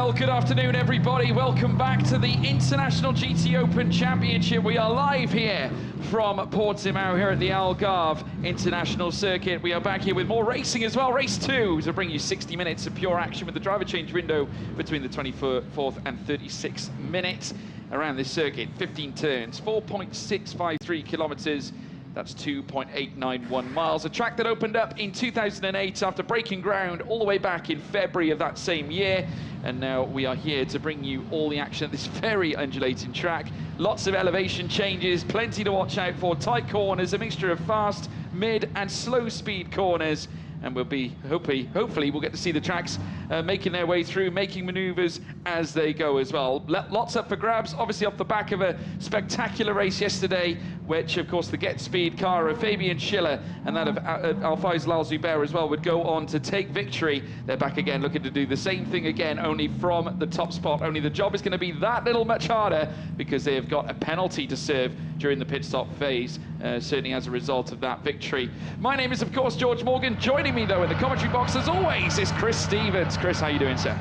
Well, good afternoon, everybody. Welcome back to the International GTOpen Championship. We are live here from Portimao here at the Algarve International Circuit. We are back here with more racing as well. Race 2 to bring you 60 minutes of pure action with the driver change window between the 24th and 36th minute around this circuit. 15 turns, 4.653 kilometers. That's 2.891 miles. A track that opened up in 2008 after breaking ground all the way back in February of that same year. And now we are here to bring you all the action at this very undulating track. Lots of elevation changes, plenty to watch out for. Tight corners, a mixture of fast, mid and slow speed corners. And we'll be, hopefully we'll get to see the tracks making their way through, making maneuvers as they go as well. Lots up for grabs, obviously off the back of a spectacular race yesterday, which of course the Get Speed car of Fabian Schiller and that of Alphys Lalzubert as well would go on to take victory. They're back again looking to do the same thing again, only from the top spot. Only the job is going to be that little much harder because they have got a penalty to serve during the pit stop phase, certainly as a result of that victory. My name is of course George Morgan. Joining me though in the commentary box as always is Chris Stevens. Chris, how you doing, sir?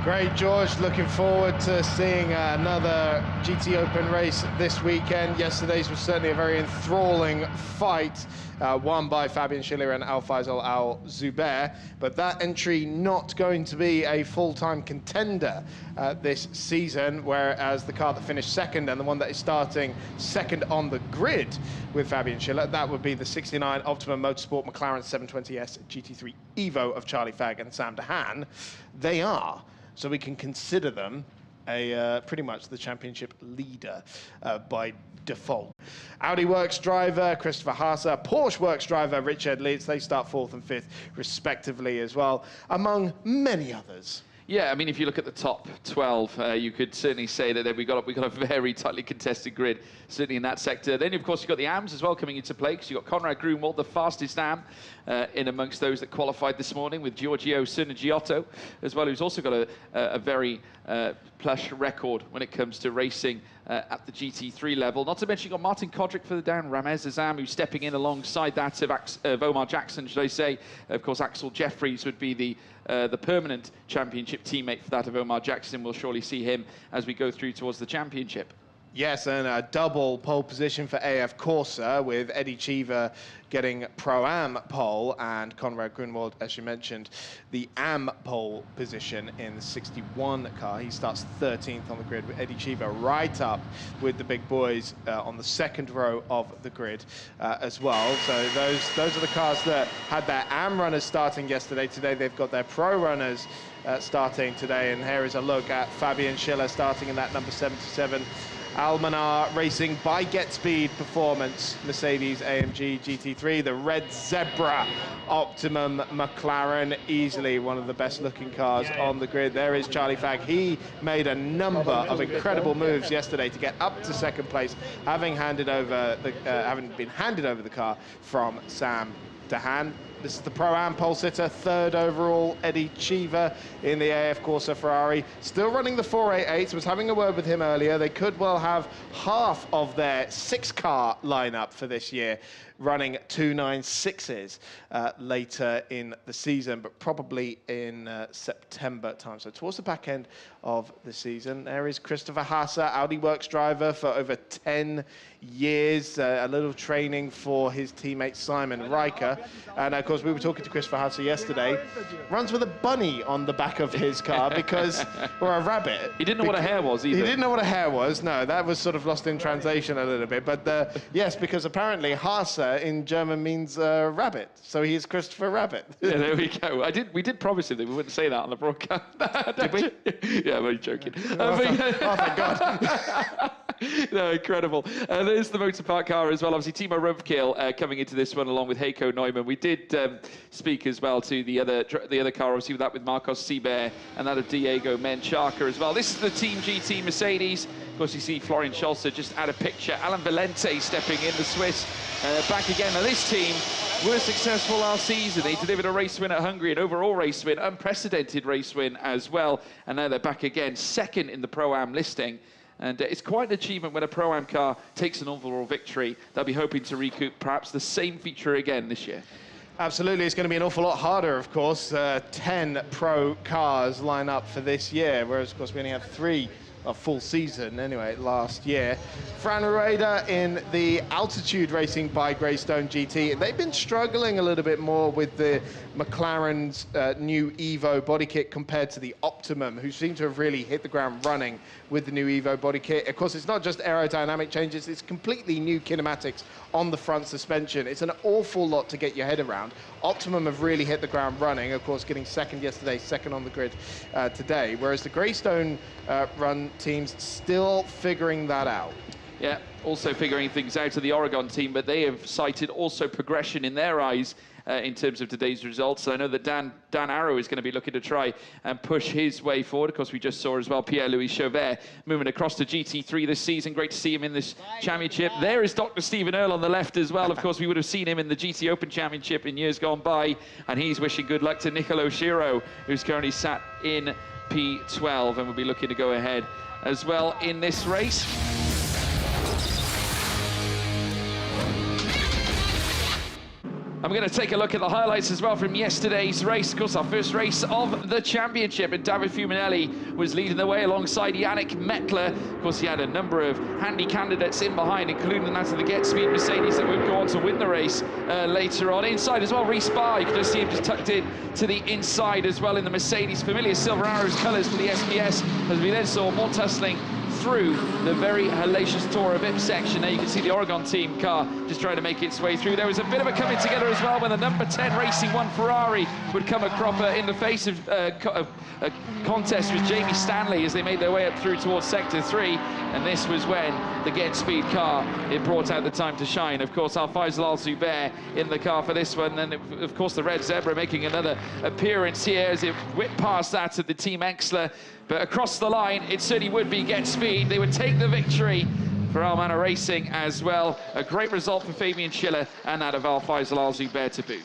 Great, George. Looking forward to seeing another GTOpen race this weekend. Yesterday's was certainly a very enthralling fight, won by Fabian Schiller and Alphys Lalzubert, but that entry not going to be a full-time contender this season, whereas the car that finished second and the one that is starting second on the grid with Fabian Schiller, that would be the 69 Optimum Motorsport McLaren 720S GT3 Evo of Charlie Fagg and Sam Dehaan. They are. So we can consider them pretty much the championship leader by default. Audi Works driver Christopher Haase, Porsche Works driver Richard Lietz, they start 4th and 5th respectively as well, among many others. Yeah, I mean, if you look at the top 12, you could certainly say that we got a very tightly contested grid, certainly in that sector. Then, of course, you've got the AMs as well coming into play, because you've got Conrad Grunwald, the fastest AM, in amongst those that qualified this morning, with Giorgio Sonagiotto as well, who's also got a very plush record when it comes to racing at the GT3 level. Not to mention you've got Martin Kodrick for the down, Ramez Azam, who's stepping in alongside that of Omar Jackson, should I say. Of course, Axel Jeffries would be the permanent championship teammate for that of Omar Jackson. We'll surely see him as we go through towards the championship. Yes, and a double pole position for AF Corsa, with Eddie Cheever getting Pro-Am pole and Conrad Grunwald, as you mentioned, the AM pole position in the 61 car. He starts 13th on the grid, with Eddie Cheever right up with the big boys on the second row of the grid as well. So those are the cars that had their AM runners starting yesterday. Today they've got their Pro runners starting today, and here is a look at Fabian Schiller starting in that number 77. Almanar racing by Get Speed Performance Mercedes AMG GT3, the Red Zebra Optimum McLaren, easily one of the best looking cars on the grid. There is Charlie Fagg. He made a number of incredible moves yesterday to get up to second place, having been handed over the car from Sam Dehaan. This is the Pro-Am pole sitter, 3rd overall, Eddie Cheever in the AF Corsa Ferrari. Still running the 488, was having a word with him earlier. They could well have half of their 6-car lineup for this year running 296s later in the season, but probably in September time. So towards the back end of the season. There is Christopher Haase, Audi Works driver for over 10 years. A little training for his teammate Simon Riker. And of course, we were talking to Christopher Haase yesterday. Runs with a bunny on the back of his car because, or a rabbit. He didn't know what a hare was either. He didn't know what a hare was. No, that was sort of lost in translation a little bit. But yes, because apparently Haase in German means rabbit. So he is Christopher Rabbit. Yeah, there we go. We did promise him that we wouldn't say that on the broadcast. Did we? Yeah, I'm only joking. Oh, thank God. No, incredible. There's the motor park car as well. Obviously, Timo Rovkiel coming into this one along with Heiko Neumann. We did speak as well to the other car, obviously, with Marcos Seber and that of Diego Menchaca as well. This is the Team GT Mercedes. Of course, you see Florian Scholzer just out of picture. Alan Valente stepping in, the Swiss, back again. Now, this team were successful last season. They delivered a race win at Hungary, an overall race win, unprecedented race win as well. And now they're back again, second in the Pro-Am listing. And it's quite an achievement when a Pro-Am car takes an overall victory. They'll be hoping to recoup perhaps the same feature again this year. Absolutely, it's going to be an awful lot harder, of course. 10 pro cars line up for this year, whereas, of course, we only had 3 a full season anyway last year. Fran Rueda in the altitude racing by Greystone GT. They've been struggling a little bit more with the McLaren's new Evo body kit compared to the Optimum, who seem to have really hit the ground running with the new Evo body kit. Of course, it's not just aerodynamic changes, it's completely new kinematics on the front suspension. It's an awful lot to get your head around. Optimum have really hit the ground running, of course, getting second yesterday, second on the grid today, whereas the Greystone run team's still figuring that out. Yeah, also figuring things out to the Oregon team, but they have cited also progression in their eyes in terms of today's results. I know that Dan Arrow is going to be looking to try and push his way forward. Of course, we just saw as well Pierre-Louis Chauvert moving across to GT3 this season. Great to see him in this championship. There is Dr. Stephen Earle on the left as well. Of course, we would have seen him in the GTOpen championship in years gone by, and he's wishing good luck to Nicolo Shiro, who's currently sat in P12 and will be looking to go ahead as well in this race. I'm going to take a look at the highlights as well from yesterday's race. Of course, our first race of the championship, and David Fuminelli was leading the way alongside Yannick Mettler. Of course, he had a number of handy candidates in behind, including that of the Get Speed Mercedes that would go on to win the race later on. Inside as well, Reece Barr, you can just see him just tucked in to the inside as well in the Mercedes. Familiar Silver Arrows colours for the SPS, as we then saw more tussling through the very hellacious Tour of Ip section. There you can see the Oregon team car just trying to make its way through. There was a bit of a coming together as well when the number 10 Racing 1 Ferrari would come a cropper in the face of a contest with Jamie Stanley as they made their way up through towards Sector 3. And this was when the Get Speed car, it brought out the time to shine. Of course, Al-Faisal Al-Zubair in the car for this one. And of course, the Red Zebra making another appearance here as it whipped past that of the Team Exler. But across the line, it certainly would be Get Speed. They would take the victory for Almana Racing as well. A great result for Fabian Schiller and that of Al-Faisal Al-Zubair to boot.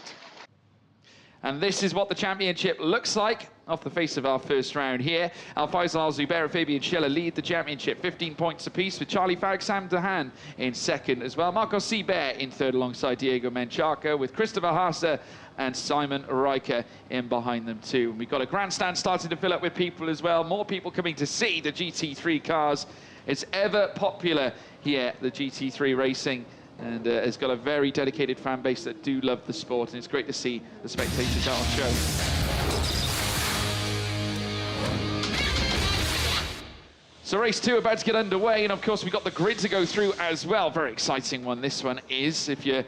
And this is what the championship looks like off the face of our first round here. Al-Faisal Al-Zubair and Fabian Schiller lead the championship, 15 points apiece, with Charlie Falk, Sam Dehan in second as well. Marco Seibert in third alongside Diego Menchaca, with Christopher Haase and Simon Riker in behind them too. And we've got a grandstand starting to fill up with people as well. More people coming to see the GT3 cars. It's ever popular here, the GT3 racing, and has got a very dedicated fan base that do love the sport, and it's great to see the spectators out on show. So race 2 about to get underway, and of course we've got the grid to go through as well. Very exciting one this one is. If you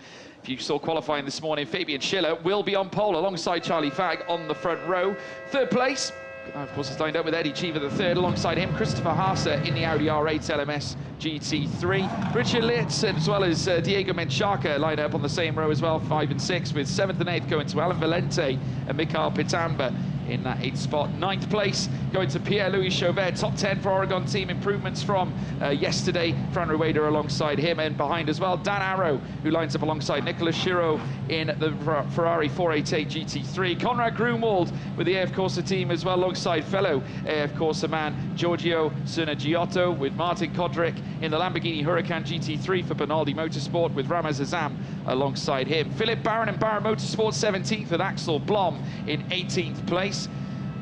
saw qualifying this morning, Fabian Schiller will be on pole alongside Charlie Falk on the front row. Third place, of course, it's lined up with Eddie Cheever the third. Alongside him, Christopher Haase in the Audi R8 LMS GT3. Richard Litz as well as Diego Menchaca line up on the same row as well, 5 and 6, with 7th and 8th going to Alan Valente and Mikhail Pitamba in that 8th spot. 9th place going to Pierre-Louis Chauvert. Top 10 for Oregon team, improvements from yesterday. Fran Rueda alongside him, and behind as well Dan Arrow, who lines up alongside Nicolas Shiro in the Ferrari 488 GT3. Conrad Grunwald with the AF Corsa team as well, alongside fellow AF Corsa man Giorgio Sernagiotto, with Martin Kodrick in the Lamborghini Huracan GT3 for Bernaldi Motorsport, with Ramaz Azam alongside him. Philip Barron and Barron Motorsport 17th, with Axel Blom in 18th place.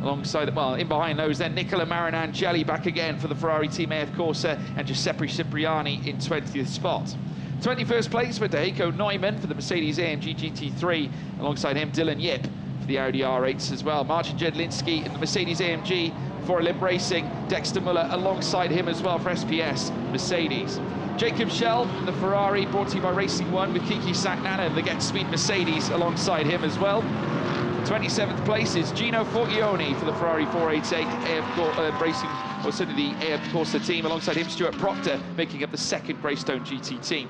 Alongside, well, in behind those then, Nicola Marinangeli back again for the Ferrari team AF Corsa, and Giuseppe Cipriani in 20th spot. 21st place for Deheko Neumann for the Mercedes-AMG GT3, alongside him Dylan Yip for the Audi R8s as well. Marcin Jedlinski in the Mercedes-AMG for Olymp Racing, Dexter Muller alongside him as well for SPS Mercedes. Jacob Schell in the Ferrari, brought to you by Racing 1, with Kiki Sagnana and the Get Speed Mercedes alongside him as well. 27th place is Gino Forgione for the Ferrari 488 AF Racing, or certainly the AF Corsa team. Alongside him, Stuart Proctor making up the second Greystone GT team.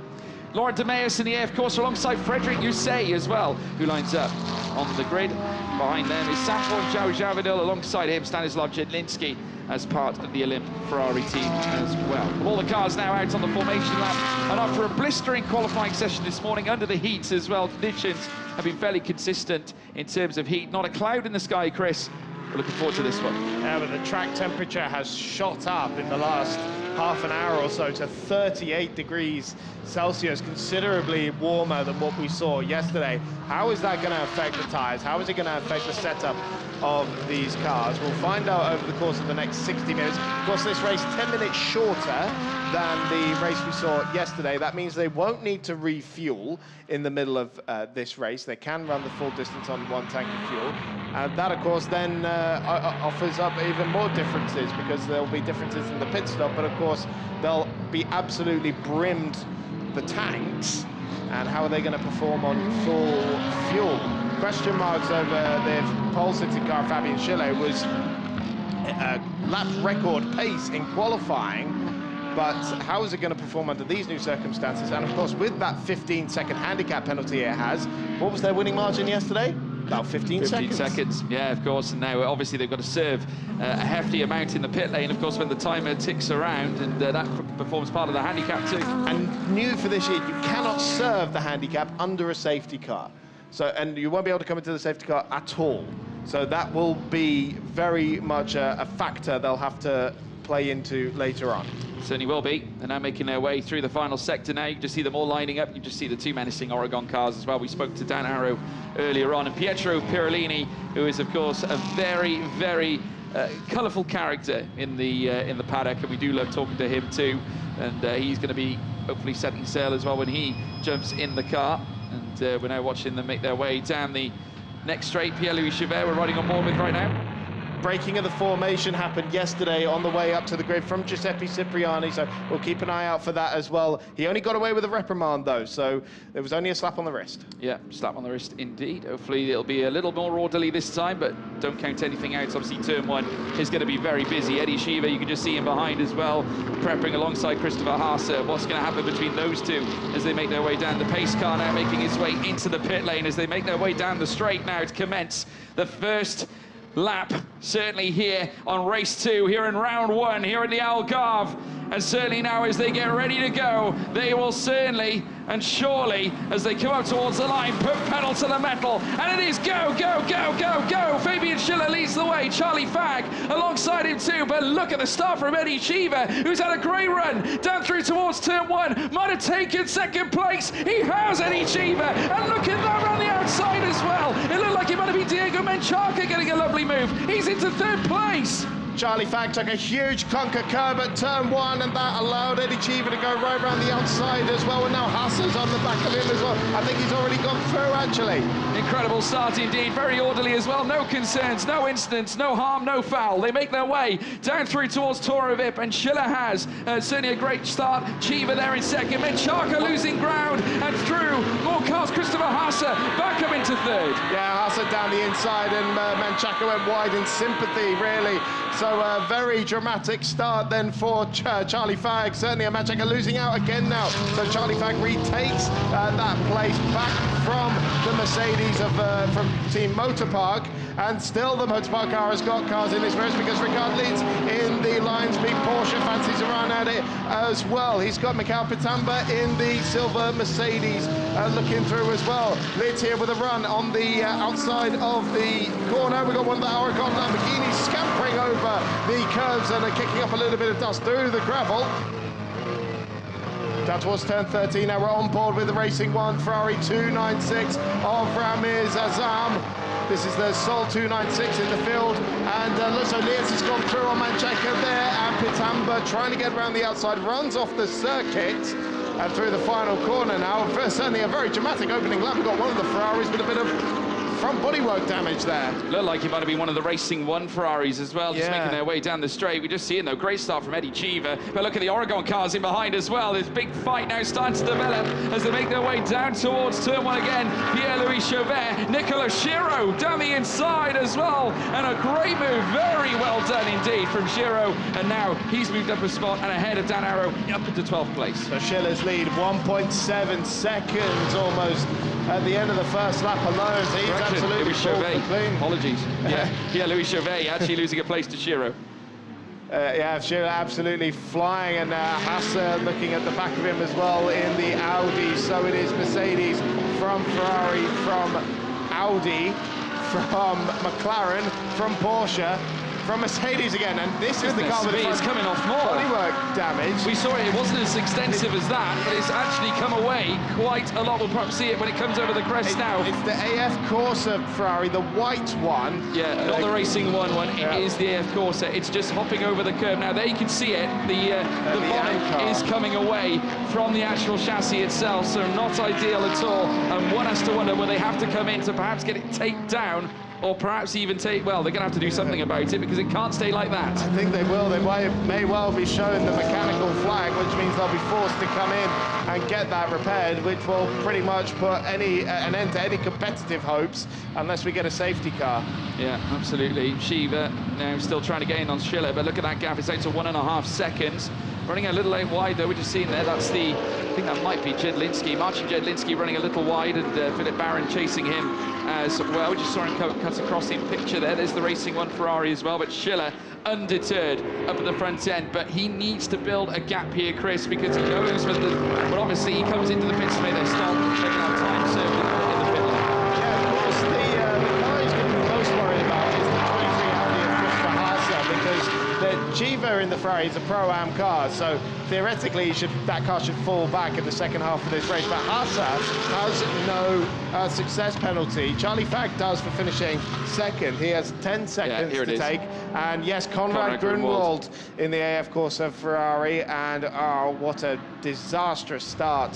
Laurent Demeus in the AF Corsa alongside Frederic Yousset as well, who lines up on the grid. Behind them is Sanford João Javadil, alongside him Stanislav Jedlinski as part of the Olymp Ferrari team as well. All the cars now out on the formation lap, and after a blistering qualifying session this morning under the heat as well, conditions have been fairly consistent in terms of heat. Not a cloud in the sky, Chris. We're looking forward to this one. Yeah, but the track temperature has shot up in the last half an hour or so to 38 degrees Celsius, considerably warmer than what we saw yesterday. How is that going to affect the tyres? How is it going to affect the setup of these cars? We'll find out over the course of the next 60 minutes. Of course, this race 10 minutes shorter than the race we saw yesterday. That means they won't need to refuel in the middle of this race. They can run the full distance on one tank of fuel. And that, of course, then offers up even more differences, because there'll be differences in the pit stop, but of course, they'll be absolutely brimmed, the tanks. And how are they going to perform on full fuel? Question marks over the pole-sitting car, Fabian Schiller, was a lap record pace in qualifying, but how is it going to perform under these new circumstances? And of course, with that 15-second handicap penalty it has, what was their winning margin yesterday? About 15 seconds. Yeah, of course. And now, obviously, they've got to serve a hefty amount in the pit lane, of course, when the timer ticks around, and that performs part of the handicap too. And new for this year, you cannot serve the handicap under a safety car. So, and you won't be able to come into the safety car at all. So that will be very much a factor they'll have to play into later on. Certainly will be. They're now making their way through the final sector now. You can just see them all lining up. You just see the two menacing Oregon cars as well. We spoke to Dan Arrow earlier on, and Pietro Pirolini, who is, of course, a very, very colourful character in the paddock, and we do love talking to him too. And he's going to be hopefully setting sail as well when he jumps in the car. And we're now watching them make their way down the next straight. Pierre-Louis Chauvet, we're riding on board with right now. Breaking of the formation happened yesterday on the way up to the grid from Giuseppe Cipriani, so we'll keep an eye out for that as well. He only got away with a reprimand, though, so there was only a slap on the wrist. Yeah, slap on the wrist indeed. Hopefully it'll be a little more orderly this time, but don't count anything out. Obviously, turn one is going to be very busy. Eddie Shiva, you can just see him behind as well, prepping alongside Christopher Haase. What's going to happen between those two as they make their way down? The pace car now making its way into the pit lane as they make their way down the straight now to commence the first lap, certainly here on race 2, here in round 1, here at the Algarve. And certainly now, as they get ready to go, they will certainly and surely, as they come up towards the line, put pedal to the metal, and it is go, go, go, go, go. Fabian Schiller leads the way, Charlie Fagg alongside him too, but look at the start from Eddie Shiva, who's had a great run down through towards turn 1, might have taken second place. He has, Eddie Shiva, and look at that around the outside as well. It looked like it might have been Diego Menchaca getting a lovely move. He's into 3rd place. Charlie Fagg took a huge conker curb at turn 1, and that allowed Eddie Shiva to go right around the outside as well, and now Hasse's on the back of him as well. I think he's already gone through, actually. Incredible start indeed, very orderly as well, no concerns, no incidents, no harm, no foul. They make their way down through towards Toro Vip, and Schiller has certainly a great start. Shiva there in second, Menchaca losing ground, and through more cars, Christopher Haase back up into 3rd. Yeah, Haase down the inside, and Menchaca went wide in sympathy, really. So a very dramatic start then for Charlie Fagg. Certainly a Menchaca losing out again now. So Charlie Fagg retakes that place back from the Mercedes from Team Motorpark. And still the Motorpark car has got cars in this race, because Ricard leads in the Lions Beat Porsche, fancies around at it as well. He's got Mikhail Pitamba in the silver Mercedes looking through as well. Lids here with a run on the outside of the corner. We've got one of the Oregon Lamborghinis scampering over the curves and kicking up a little bit of dust through the gravel. Down towards turn 13, now we're on board with the Racing One Ferrari 296 of Ramiz Azam. This is the Sol 296 in the field, and so Lietz has gone through on Menchaca there, and Pitamba trying to get around the outside, runs off the circuit and through the final corner now. Certainly a very dramatic opening lap. We've got one of the Ferraris with a bit of front bodywork damage there. Looked like it might have been one of the Racing One Ferraris as well, just making their way down the straight. We just see it though, great start from Eddie Shiva. But look at the Oregon cars in behind as well. This big fight now starting to develop as they make their way down towards turn 1 again. Pierre-Louis Chauvet, Nicola Shiro down the inside as well. And a great move, very well done indeed from Shiro. And now he's moved up a spot and ahead of Dan Arrow up into 12th place. So Schiller's lead 1.7 seconds almost at the end of the first lap alone. So he's absolutely clean. Apologies. Yeah, Louis Chauvet actually losing a place to Shiro. Yeah, Shiro absolutely flying, and Haase looking at the back of him as well in the Audi. So it is Mercedes from Ferrari, from Audi, from McLaren, from Porsche. from Mercedes again, and this is the car with the front it's coming off more. bodywork damage. We saw it wasn't as extensive as that, but it's actually come away quite a lot. We'll probably see it when it comes over the crest now. It's the AF Corsa Ferrari, the white one. Yeah, not the Racing one. It is the AF Corsa. It's just hopping over the curb. Now, there you can see it. The bonnet is coming away from the actual chassis itself, so not ideal at all. And one has to wonder, will they have to come in to perhaps get it taped down, or perhaps even well, they're going to have to do something about it, because it can't stay like that. I think they will. They may well be showing the mechanical flag, which means they'll be forced to come in and get that repaired, which will pretty much put an end to any competitive hopes unless we get a safety car. Yeah, absolutely. Shiva now still trying to get in on Schiller, but look at that gap. It's out to 1.5 seconds. Running a little out wide, though. We're just seeing there, that's I think that might be Jedlinski. Marcin Jedlinski running a little wide, and Philip Barron chasing him as well. We just saw him cut across in picture there. There's the Racing One Ferrari as well, but Schiller undeterred up at the front end. But he needs to build a gap here, Chris, because he knows but obviously he comes into the pits to make their stop, taking out time served in the pit lane. Yeah, of course, the car he's going to be most worried about is the 23 Audi of Christopher Haase, because the Chiva in the Ferrari is a Pro-Am car, so theoretically that car should fall back in the second half of this race. But Haase has no success penalty. Charlie Fag does for finishing second. He has 10 seconds to take. And yes, Conrad Grunwald in the AF Corsa Ferrari, and what a disastrous start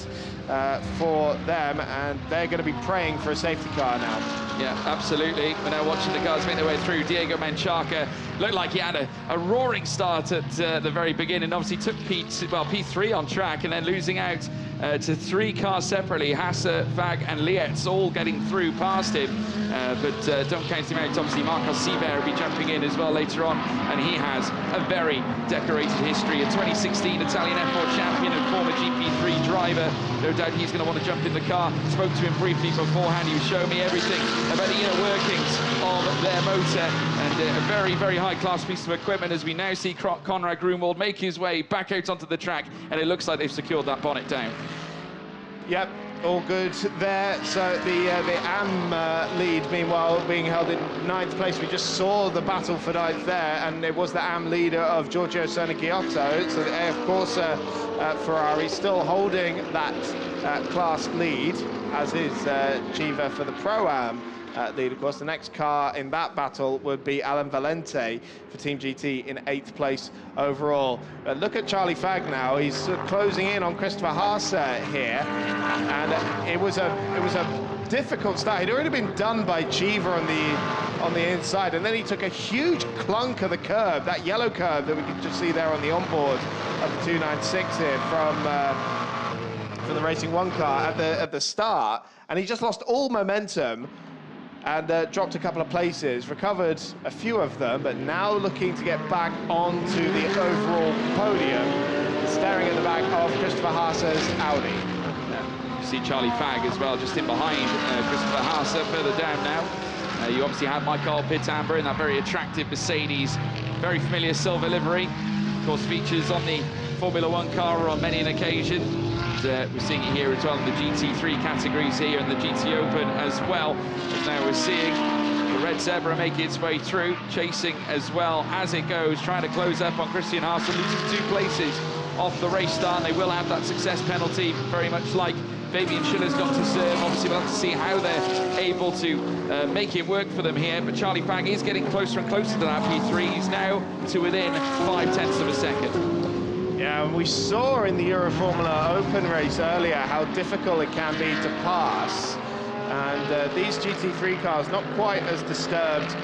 for them, and they're going to be praying for a safety car now. Yeah, absolutely. We're now watching the cars make their way through. Diego Menchaca looked like he had a roaring start at the very beginning. Obviously took P3 on track, and then losing out to 3 cars separately. Haase, Fag and Lietz all getting through past him, but don't count him out. Obviously Marcos Seibert will be jumping in as well later on, and he has a very decorated history. A 2016 Italian F4 champion and former GP3 driver. No doubt he's going to want to jump in the car. Spoke to him briefly beforehand. He was showing me everything about the inner workings of their motor, and a very, very high-class piece of equipment, as we now see Conrad Grunwald make his way back out onto the track, and it looks like they've secured that bonnet down. Yep, all good there. So the AM lead, meanwhile, being held in 9th place. We just saw the battle for 9th there, and it was the AM leader of Giorgio Sernichiotto. So the AF Corsa Ferrari still holding that class lead, as is Chiva for the Pro-Am lead. Of course, the next car in that battle would be Alan Valente for Team GT in 8th place overall. But look at Charlie Fag now. He's closing in on Christopher Haase here, and it was a difficult start. He'd already been done by Chiva on the inside, and then he took a huge clunk of the curb, that yellow curb that we could just see there on the onboard of the 296 here from the Racing One car at the start, and he just lost all momentum and dropped a couple of places, recovered a few of them, but now looking to get back onto the overall podium, staring at the back of Christopher Haase's Audi. You see Charlie Fag as well, just in behind Christopher Haase, further down now. You obviously have Michael Pitt-Amber in that very attractive Mercedes, very familiar silver livery. Of course, features on the Formula One car on many an occasion. We're seeing it here as well in the GT3 categories here, and the GTOpen as well. As now we're seeing the Red Zebra make its way through, chasing as well as it goes, trying to close up on Christian Haase, losing 2 places off the race start, and they will have that success penalty, very much like Fabian Schiller's got to serve. Obviously, we'll have to see how they're able to make it work for them here, but Charlie Fag is getting closer and closer to that P3. He's now to within 0.5 of a second. Yeah, and we saw in the Euro Formula Open race earlier how difficult it can be to pass. And these GT3 cars not quite as disturbed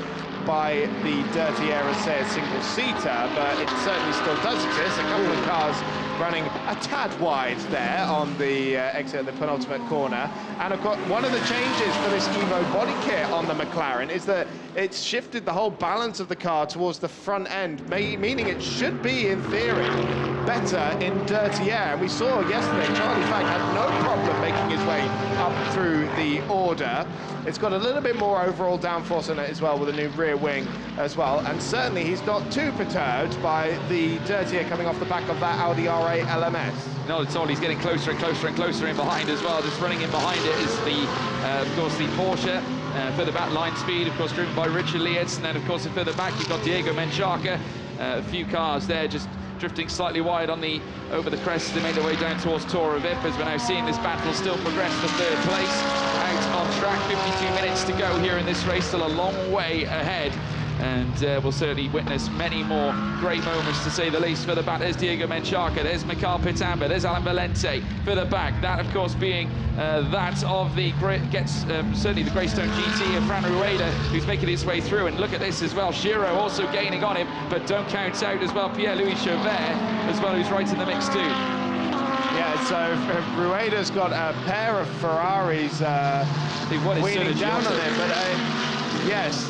by the dirty air as, say, a single-seater, but it certainly still does exist. A couple of cars running a tad wide there on the exit of the penultimate corner. And of course, one of the changes for this Evo body kit on the McLaren is that it's shifted the whole balance of the car towards the front end, meaning it should be, in theory, better in dirty air. And we saw yesterday Charlie Fag had no problem making his way up through the order. It's got a little bit more overall downforce on it as well, with a new rear wing as well. And certainly he's not too perturbed by the dirty air coming off the back of that Audi R8 LMS. No, it's all, he's getting closer and closer and closer in behind as well. Just running in behind it is the, of course, the Porsche Further back, line speed, of course, driven by Richard Lietz. And then, of course, further back, you've got Diego Menchaca. A few cars there just drifting slightly wide on the over the crest. They made their way down towards Tora Vip, as we're now seeing this battle still progress for third place. Out on track, 52 minutes to go here in this race, still a long way ahead. And we'll certainly witness many more great moments, to say the least. Further back, there's Diego Menchaca, there's Mikael Pitamba, there's Alan Valente. Further back, that of course being that of the certainly the Greystone GT of Fran Rueda, who's making his way through. And look at this as well, Shiro also gaining on him, but don't count out as well Pierre-Louis Chauvert as well, who's right in the mix too. Yeah, so Rueda's got a pair of Ferraris wheeling down on him, but yes.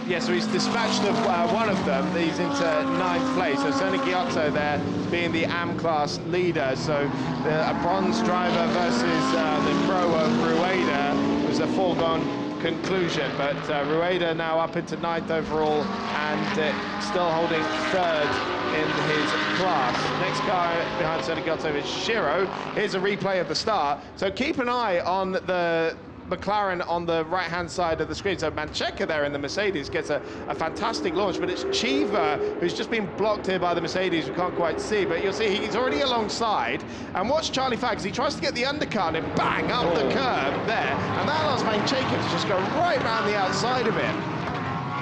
Yeah, so he's dispatched of one of them. He's into 9th place. So Sergio Giotto there being the AM class leader. So a bronze driver versus the pro of Rueda was a foregone conclusion. But Rueda now up into 9th overall and still holding 3rd in his class. Next car behind Sergio Giotto is Shiro. Here's a replay of the start. So keep an eye on the McLaren on the right-hand side of the screen. So Menchaca there in the Mercedes gets a fantastic launch, but it's Chiva who's just been blocked here by the Mercedes. We can't quite see, but you'll see he's already alongside. And watch Charlie Fags. He tries to get the undercut and bang up the curb there, and that allows Menchaca to just go right around the outside of it.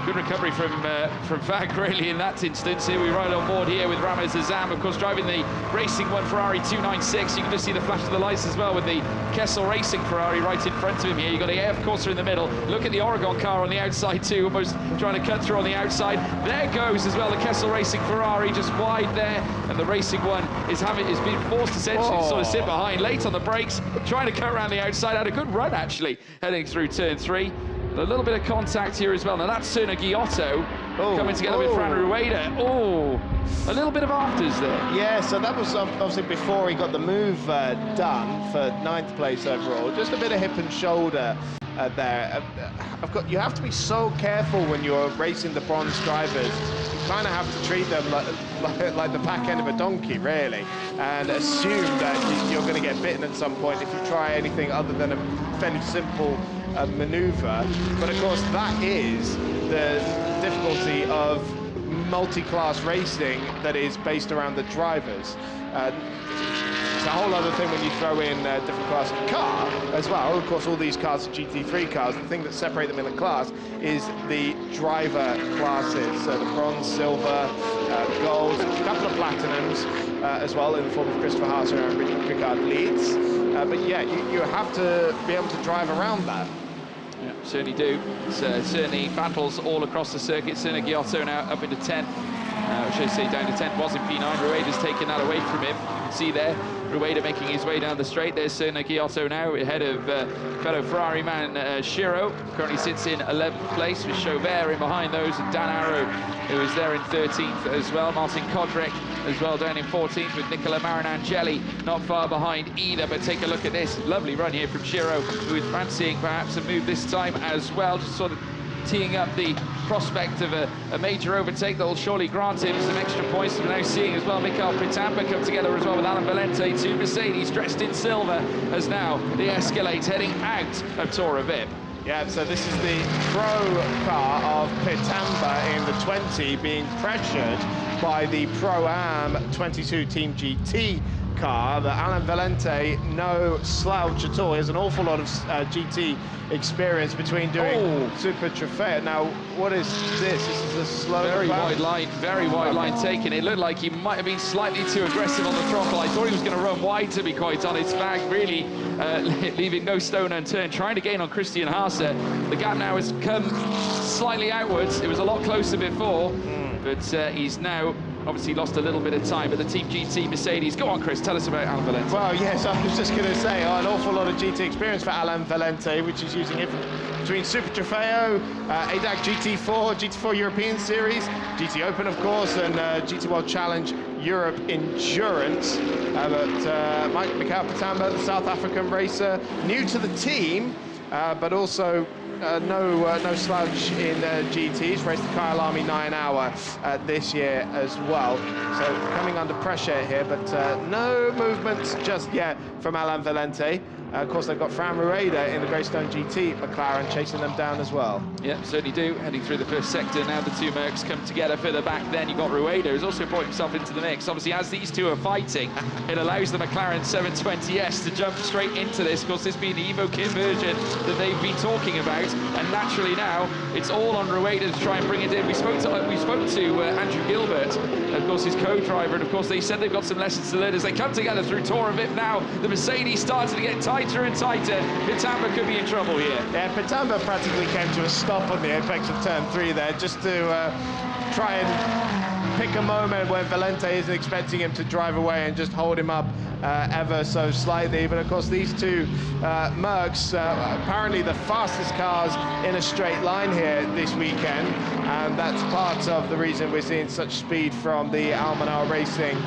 Good recovery from Fag, really, in that instance. Here we ride on board here with Ramez Azam, of course, driving the Racing One Ferrari 296. You can just see the flash of the lights as well with the Kessel Racing Ferrari right in front of him here. You've got the AF Corsa in the middle. Look at the Oregon car on the outside too, almost trying to cut through on the outside. There goes as well the Kessel Racing Ferrari, just wide there, and the Racing One is being forced essentially to sort of sit behind, late on the brakes, trying to cut around the outside. Had a good run actually, heading through turn 3. A little bit of contact here as well. Now that's Sergio Giotto coming together with Fran Rueda. Oh, a little bit of afters there. Yeah, so that was obviously before he got the move done for 9th place overall. Just a bit of hip and shoulder there. You have to be so careful when you're racing the bronze drivers. You kind of have to treat them like the back end of a donkey, really, and assume that you're going to get bitten at some point if you try anything other than a fairly simple maneuver. But of course that is the difficulty of multi-class racing that is based around the drivers. It's a whole other thing when you throw in a different class of car as well. Of course, all these cars are GT3 cars. The thing that separates them in the class is the driver classes. So the bronze, silver, gold, a couple of platinums as well in the form of Christopher Haase and Richard Lietz. But yeah, you have to be able to drive around that. Yeah, certainly do. Certainly battles all across the circuit. Sergio Giotto now up into 10th. Should I say down to 10th, was in P9. Rueda's taken that away from him. You can see there, Rueda making his way down the straight. There's Sergio Giotto now, ahead of fellow Ferrari man Shiro. Currently sits in 11th place with Chauvert in behind those, and Dan Arrow, who is there in 13th as well. Martin Kodrick as well down in 14th with Nicola Marinangeli not far behind either. But take a look at this lovely run here from Shiro, who is fancying perhaps a move this time as well, just sort of teeing up the prospect of a major overtake that will surely grant him some extra points. We're now seeing as well Mikael Pitamba come together as well with Alan Valente to Mercedes, dressed in silver, as now the Escalade heading out of Tora Vip. Yeah, so this is the pro car of Pitamba in the 20 being pressured by the Pro-Am 22 Team GT car. The Alan Valente, no slouch at all. He has an awful lot of GT experience between doing Super Trofeo. Now, what is this? This is a slow, very wide line taken. It looked like he might have been slightly too aggressive on the throttle. I thought he was going to run wide, to be quite honest. Fag really leaving no stone unturned, trying to gain on Christian Haase. The gap now has come slightly outwards. It was a lot closer before, but he's now obviously lost a little bit of time. But the Team GT Mercedes, go on Chris, tell us about Alan Valente. Well, yes, I was just going to say an awful lot of GT experience for Alan Valente, which is using it between Super Trofeo, ADAC GT4, GT4 European Series, GTOpen of course, and GT World Challenge Europe Endurance. But Mikael Pitamba, the South African racer, new to the team, but also no slouch in GTs. Raced the Kyalami 9 Hour this year as well. So coming under pressure here, but no movements just yet from Alan Valente. Of course, they've got Fran Rueda in the Greystone GT McLaren chasing them down as well. Yeah, certainly do. Heading through the first sector, now the two Mercs come together further back. Then you've got Rueda, who's also brought himself into the mix. Obviously, as these two are fighting, it allows the McLaren 720S to jump straight into this. Of course, this being the Evo Kit version that they've been talking about, and naturally now it's all on Rueda to try and bring it in. We spoke to Andrew Gilbert, of course, his co-driver, and of course they said they've got some lessons to learn as they come together through Tour of Ip now. The Mercedes starting to get tighter and tighter. Pitamba could be in trouble here. Yeah, Pitamba practically came to a stop on the apex of turn 3 there, just to try and pick a moment when Valente isn't expecting him to drive away and just hold him up ever so slightly. But of course, these two Mercs, apparently the fastest cars in a straight line here this weekend, and that's part of the reason we're seeing such speed from the Almanar Racing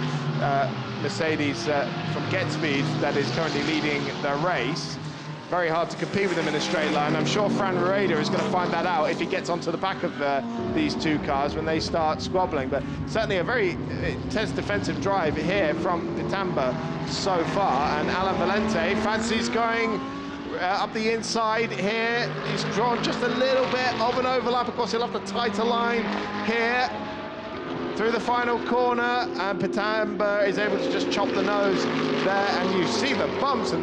Mercedes from GetSpeed that is currently leading the race. Very hard to compete with them in a straight line. I'm sure Fran Rueda is going to find that out if he gets onto the back of these two cars when they start squabbling. But certainly a very intense defensive drive here from Pitamba so far. And Alan Valente fancies going up the inside here. He's drawn just a little bit of an overlap. Of course, he'll have the tighter line here through the final corner, and Pitamba is able to just chop the nose there, and you see the bumps and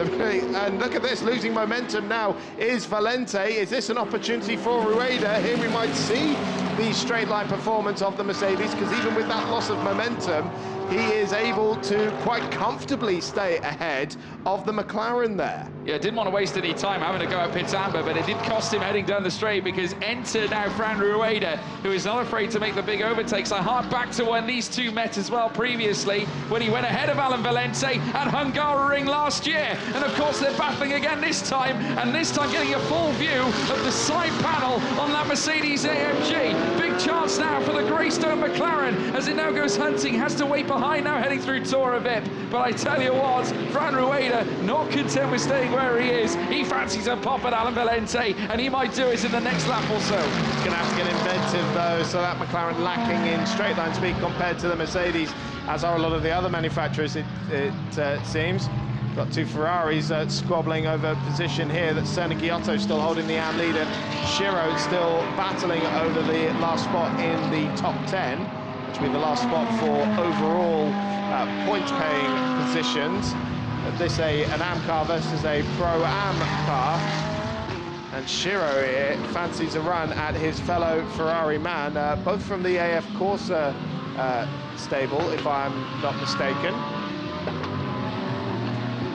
look at this, losing momentum now is Valente. Is this an opportunity for Rueda? Here we might see the straight line performance of the Mercedes, because even with that loss of momentum, he is able to quite comfortably stay ahead of the McLaren there. Yeah, didn't want to waste any time having to go at Pitamba, but it did cost him heading down the straight, because enter now Fran Rueda, who is not afraid to make the big overtakes. I hark back to when these two met as well previously, when he went ahead of Alan Valente at Hungaroring last year. And of course they're battling again this time, and this time getting a full view of the side panel on that Mercedes AMG. Big chance now for the Greystone McLaren as it now goes hunting, has to wait behind now heading through Tour of Ip. But I tell you what, Fran Rueda not content with staying where he is. He fancies a pop at Alan Valente, and he might do it in the next lap or so. He's going to have to get inventive though, so that McLaren lacking in straight line speed compared to the Mercedes, as are a lot of the other manufacturers, it seems. Got two Ferraris squabbling over position here. That's Serna Giotto still holding the AM leader. Shiro still battling over the last spot in the top 10, which will be the last spot for overall point-paying positions. This an AM car versus a Pro-Am car. And Shiro here fancies a run at his fellow Ferrari man, both from the AF Corsa stable, if I'm not mistaken.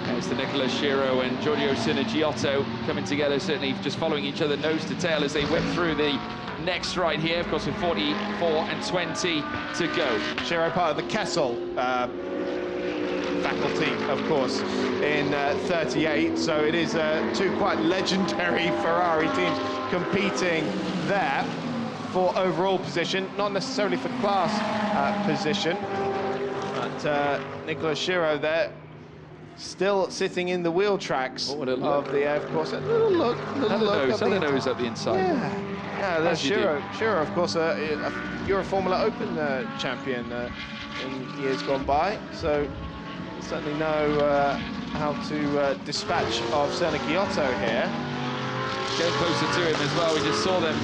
There's the Nicola Shiro and Giorgio Giotto coming together, certainly just following each other nose to tail as they whip through the next right here, of course, with 44 and 20 to go. Shiro part of the Kessel faculty, of course, in 38, so it is two quite legendary Ferrari teams competing there for overall position, not necessarily for class position, but Nicola Shiro there still sitting in the wheel tracks of the AF Corsa. Little look at the nose up the inside. Yeah, that's Shiro, of course, a Euro Formula Open champion in years gone by, so certainly know how to dispatch of Serna Giotto here. Getting closer to him as well. We just saw them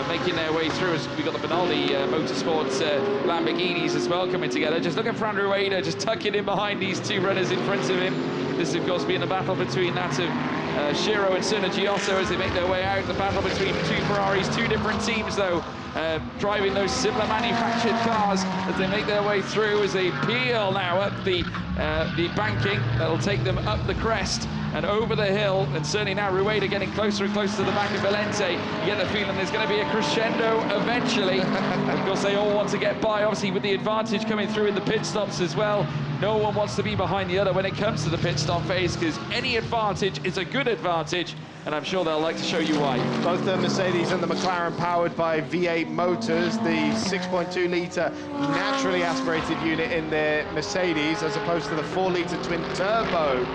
making their way through as we got the Benaldi Motorsports Lamborghinis as well coming together. Just look at Fran Rueda just tucking in behind these two runners in front of him. This, of course, being the battle between that of Shiro and Serna Giotto as they make their way out. The battle between two Ferraris, two different teams, though, driving those similar manufactured cars as they make their way through, as they peel now up the banking. That'll take them up the crest and over the hill, and certainly now Rueda getting closer and closer to the back of Valente. You get the feeling there's going to be a crescendo eventually. Of course, they all want to get by, obviously, with the advantage coming through in the pit stops as well. No one wants to be behind the other when it comes to the pit stop phase, because any advantage is a good advantage, and I'm sure they'll like to show you why. Both the Mercedes and the McLaren powered by V8 motors, the 6.2 litre naturally aspirated unit in the Mercedes, as opposed to the 4 litre twin turbo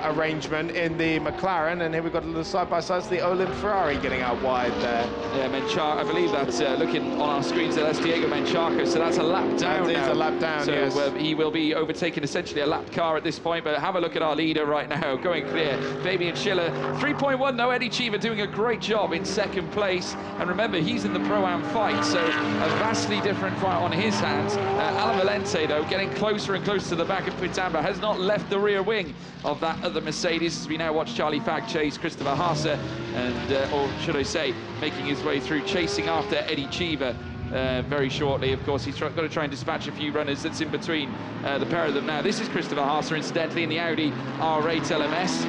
arrangement in the McLaren. And here we've got a little side-by-side, the Olin Ferrari getting out wide there. Yeah, Menchaca, I believe that's looking on our screens there, that's Diego Menchaca, so that's a lap down. That is a lap down, so, yes. He will be overtaking essentially a lapped car at this point, but have a look at our leader right now, going clear. Fabian Schiller, 3.1 though. Eddie Cheever doing a great job in second place. And remember, he's in the Pro-Am fight, so a vastly different fight on his hands. Alan Valente, though, getting closer and closer to the back of Pitamba, has not left the rear wing of that other Mercedes, as we now watch Charlie Fagg chase Christopher Haase, and, or should I say, making his way through, chasing after Eddie Cheever. Very shortly, of course, he's got to try and dispatch a few runners that's in between the pair of them now. This is Christopher Haase, incidentally, in the Audi R8 LMS,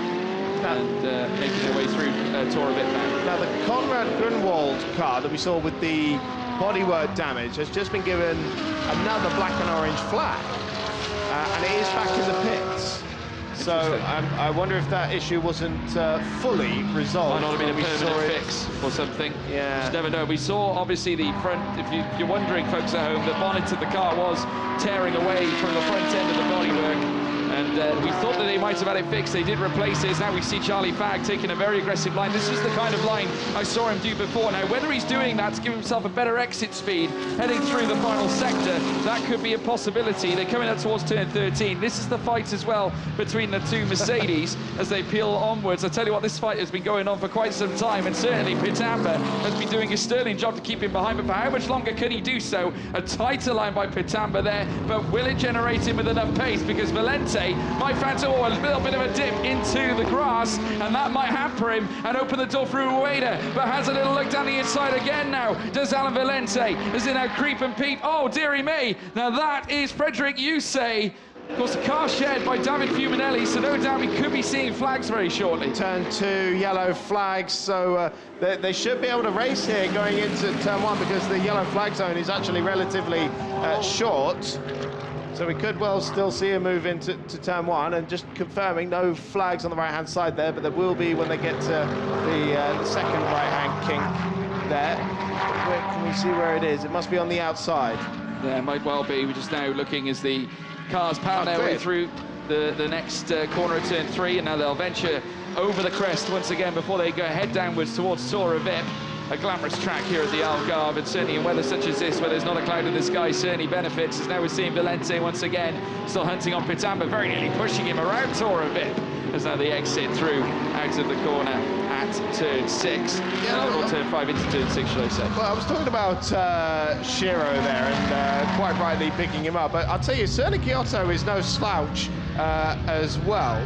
and making their way through Tor a bit now. Now, the Conrad Grunwald car that we saw with the bodywork damage has just been given another black and orange flag, and it is back in the pits. So I wonder if that issue wasn't fully resolved. Might not have been a permanent fix or something. Yeah. Just never know. We saw obviously the front, if you're wondering, folks at home, the bonnet of the car was tearing away from the front end of the bodywork. And we thought that they might have had it fixed. They did replace it. Now we see Charlie Fagg taking a very aggressive line. This is the kind of line I saw him do before. Now, whether he's doing that to give himself a better exit speed heading through the final sector, that could be a possibility. They're coming up towards turn 13. This is the fight as well between the two Mercedes as they peel onwards. I tell you what, this fight has been going on for quite some time, and certainly Pitamba has been doing a sterling job to keep him behind, but for how much longer can he do so? A tighter line by Pitamba there, but will it generate him with enough pace? Because Valente might fancy a little bit of a dip into the grass, and that might hamper him and open the door for Ueda, but has a little look down the inside again now. Does Alan Valente, as in now creep and peep? Oh, dearie me. Now that is Frederick Yusei. Of course, the car shared by David Fuminelli, so no doubt we could be seeing flags very shortly. Turn 2, yellow flags, so they should be able to race here going into turn 1, because the yellow flag zone is actually relatively short. So we could well still see a move into turn 1, and just confirming no flags on the right-hand side there, but there will be when they get to the second right-hand kink there. Can we see where it is? It must be on the outside. Yeah, it might well be. We're just now looking as the cars power their way through the next corner of turn 3, and now they'll venture over the crest once again before they go head downwards towards Tora Vip. A glamorous track here at the Algarve, and certainly in weather such as this, where there's not a cloud in the sky, certainly benefits, as now we're seeing Valente once again, still hunting on Pitamba, very nearly pushing him around Tora Vip, as now they exit through out of the corner at turn 6, or turn 5 into turn 6, should I say. Well, I was talking about Shiro there, and quite rightly picking him up, but I'll tell you, Sergio Giotto is no slouch as well.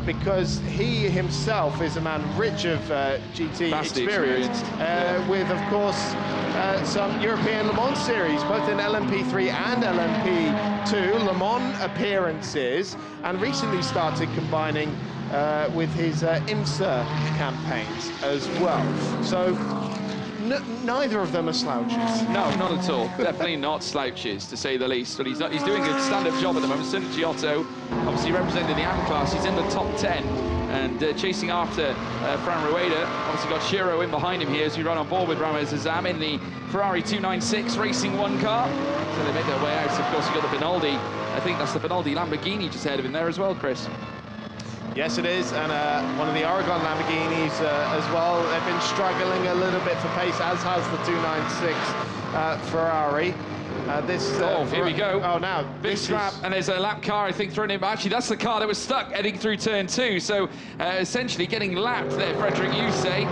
Because he himself is a man rich of GT experience, with, of course, some European Le Mans series, both in LMP3 and LMP2, Le Mans appearances, and recently started combining with his IMSA campaigns as well. So neither of them are slouches. No, not at all. Definitely not slouches, to say the least. But he's doing a stand-up job at the moment. Sergio Giotto, obviously representing the AM class, he's in the top 10 and chasing after Fran Rueda. Obviously got Shiro in behind him here as we run on board with Ramez Azam in the Ferrari 296 Racing 1 car. So they make their way out. Of course, you've got the Benaldi. I think that's the Benaldi Lamborghini just ahead of him there as well, Chris. Yes, it is, and one of the Aragon Lamborghinis as well. They've been struggling a little bit for pace, as has the 296 Ferrari. Here we go. Oh, now. Big scrap, and there's a lap car, I think, thrown in. But actually, that's the car that was stuck heading through turn 2. So, essentially getting lapped there, Frederick Yusei.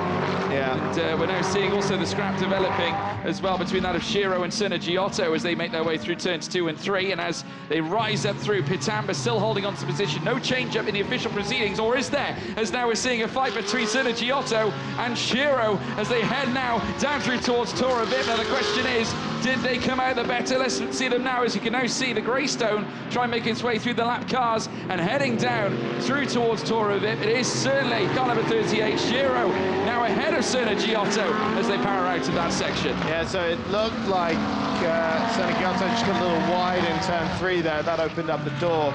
Yeah. And we're now seeing also the scrap developing as well between that of Shiro and Sergio Giotto as they make their way through turns 2 and 3. And as they rise up through, Pitamba still holding on to position. No change up in the official proceedings, or is there? As now we're seeing a fight between Sergio Giotto and Shiro as they head now down through towards Tora Vip. Now the question is, did they come out the better? Let's see them now, as you can now see the Greystone try and make its way through the lap cars and heading down through towards Tora Vip. It is certainly car number 38, Shiro, now ahead of Sergio Giotto as they power out of that section. Yeah, so it looked like Sergio Giotto just got a little wide in turn 3 there. That opened up the door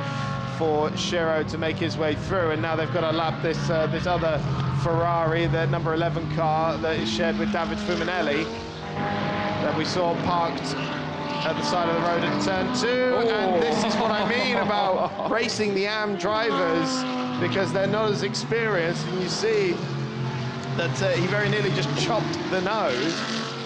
for Shiro to make his way through, and now they've got to lap this this other Ferrari, the number 11 car that is shared with David Fuminelli, that we saw parked at the side of the road at turn 2. And this is what I mean about racing the AM drivers, because they're not as experienced, and you see that he very nearly just chopped the nose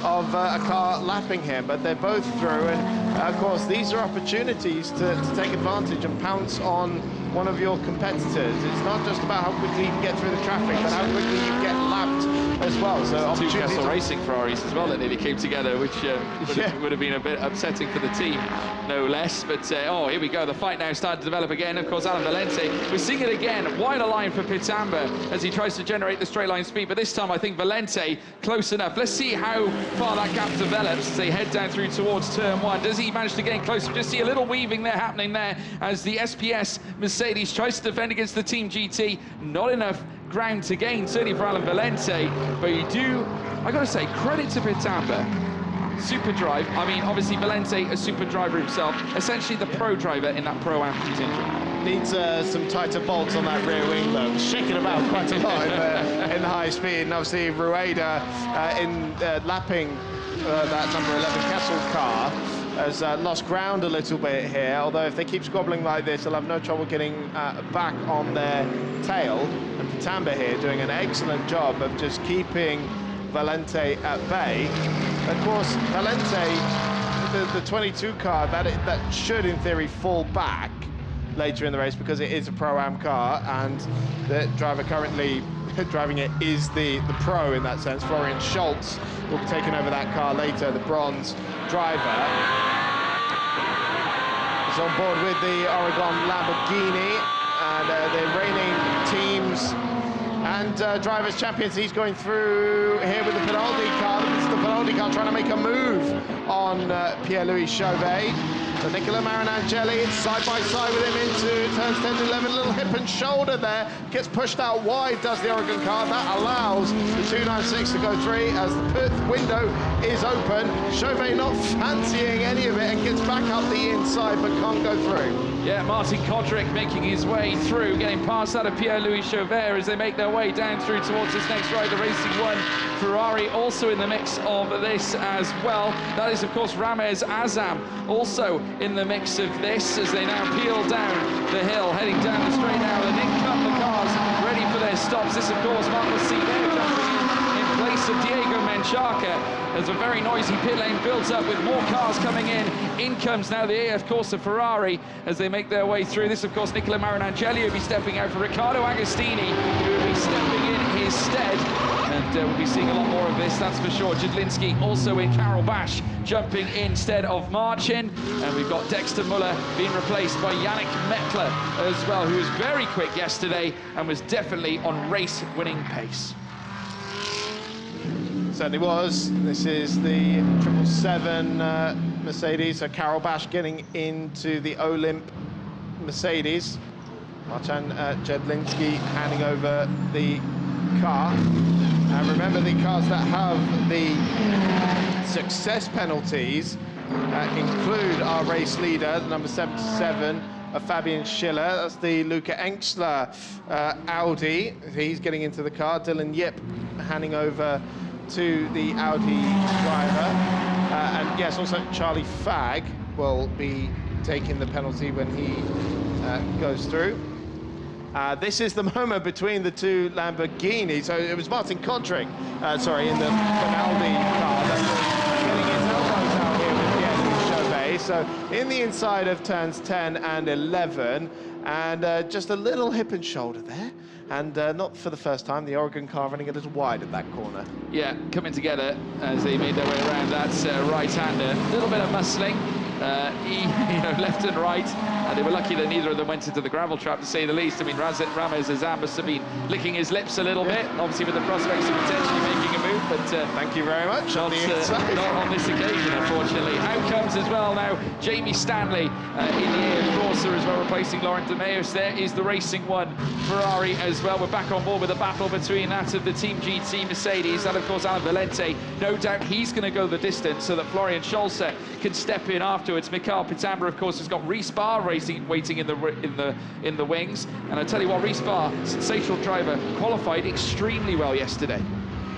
of a car lapping him, but they're both through, and of course these are opportunities to take advantage and pounce on one of your competitors. It's not just about how quickly you can get through the traffic, but how quickly you get lapped as well. So two Castle Racing Ferraris as well that nearly came together, which would have been a bit upsetting for the team, no less. But oh, here we go, the fight now started to develop again. Of course, Alan Valente, we're seeing it again, wider line for Pitamba as he tries to generate the straight line speed, but this time I think Valente close enough. Let's see how far that gap develops as they head down through towards turn 1. Does he manage to get closer? Just see a little weaving there happening there as the SPS Mercedes tries to defend against the Team GT. Not enough ground to gain, certainly for Alan Valente, but you do, I gotta say, credit to Pitamba. Super drive. I mean, obviously Valente, a super driver himself, essentially the pro driver in that Pro-Am contingent. Needs some tighter bolts on that rear wing, though. Shaking about quite a lot in the high speed, and obviously Rueda in lapping that number 11 Castle car has lost ground a little bit here, although if they keep squabbling like this, they'll have no trouble getting back on their tail. And Pitamba here doing an excellent job of just keeping Valente at bay. Of course, Valente, the 22 car, that should in theory fall back later in the race because it is a Pro-Am car, and the driver currently driving it is the pro in that sense. Florian Schultz will be taking over that car later, the bronze driver. He's on board with the Oregon Lamborghini, and the reigning teams and drivers champions. He's going through here with the Pinaldi car. This is the Pinaldi car trying to make a move on Pierre-Louis Chauvet. So Nicola Marinangeli side by side with him into turns 10 to 11. Little hip and shoulder there. Gets pushed out wide, does the Oregon car. That allows the 296 to go through as the pit window is open. Chauvet not fancying any of it and gets back up the inside but can't go through. Yeah, Martin Kodrick making his way through, getting past that of Pierre-Louis Chauvet as they make their way down through towards this next ride, the Racing One Ferrari also in the mix of this as well. That is, of course, Ramez Azam also in the mix of this as they now peel down the hill, heading down the straight now. And in come the cars, ready for their stops. This, of course, Marcos Sivert jumping in place of Diego Menchaca. There's a very noisy pit lane built up with more cars coming in. In comes now the AF Corsa Ferrari as they make their way through. This, of course, Nicola Marinangeli will be stepping out for Riccardo Agostini, who will be stepping in his stead. And we'll be seeing a lot more of this, that's for sure. Jadlinski also in, Carol Bash jumping instead of Marcin. And we've got Dexter Muller being replaced by Yannick Mettler as well, who was very quick yesterday and was definitely on race-winning pace. Certainly was. This is the 777 Mercedes. So Carol Bash getting into the Olymp Mercedes. Marcin Jedlinski handing over the car. And remember, the cars that have the success penalties include our race leader, the number 77, Fabian Schiller. That's the Luca Engstler Audi. He's getting into the car. Dylan Yip handing over to the Audi driver. And yes, also Charlie Fagg will be taking the penalty when he goes through. This is the moment between the two Lamborghinis. So it was Martin Kodrick, sorry, in the Pinaldi car that was getting his elbows out here with Pierre-Louis Chauvet. So in the inside of turns 10 and 11, and just a little hip and shoulder there. And not for the first time, the Oregon car running a little wide at that corner. Yeah, coming together as they made their way around that right-hander. A little bit of muscling, left and right. And they were lucky that neither of them went into the gravel trap, to say the least. I mean, Ramez Azam must have been licking his lips a little bit, obviously with the prospects of potentially making a move, but thank you very much. Not on this occasion, unfortunately. Out comes as well now Jamie Stanley in the AF Corsa as well, replacing Laurent de Meus. There is the Racing One Ferrari as well. We're back on board with a battle between that of the Team GT Mercedes and, of course, Alan Valente. No doubt he's going to go the distance so that Florian Scholze can step in afterwards. afterwards. Mikhail Pitamba, of course, has got Respar waiting in the wings. And I tell you what, Respar, sensational driver, qualified extremely well yesterday.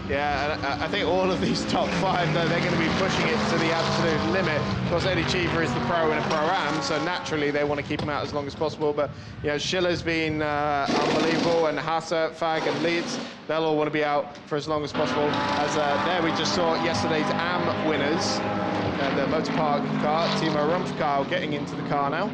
Yeah, and I think all of these top 5, though, they're going to be pushing it to the absolute limit. Of course, Eddie Cheever is the pro in a Pro-Am, so naturally they want to keep him out as long as possible. But, you know, Schiller's been unbelievable, and Hasse, Fag, and Leeds, they'll all want to be out for as long as possible. As there we just saw yesterday's AM winners, the Motor Park car, Timo Rumpfkarl getting into the car now.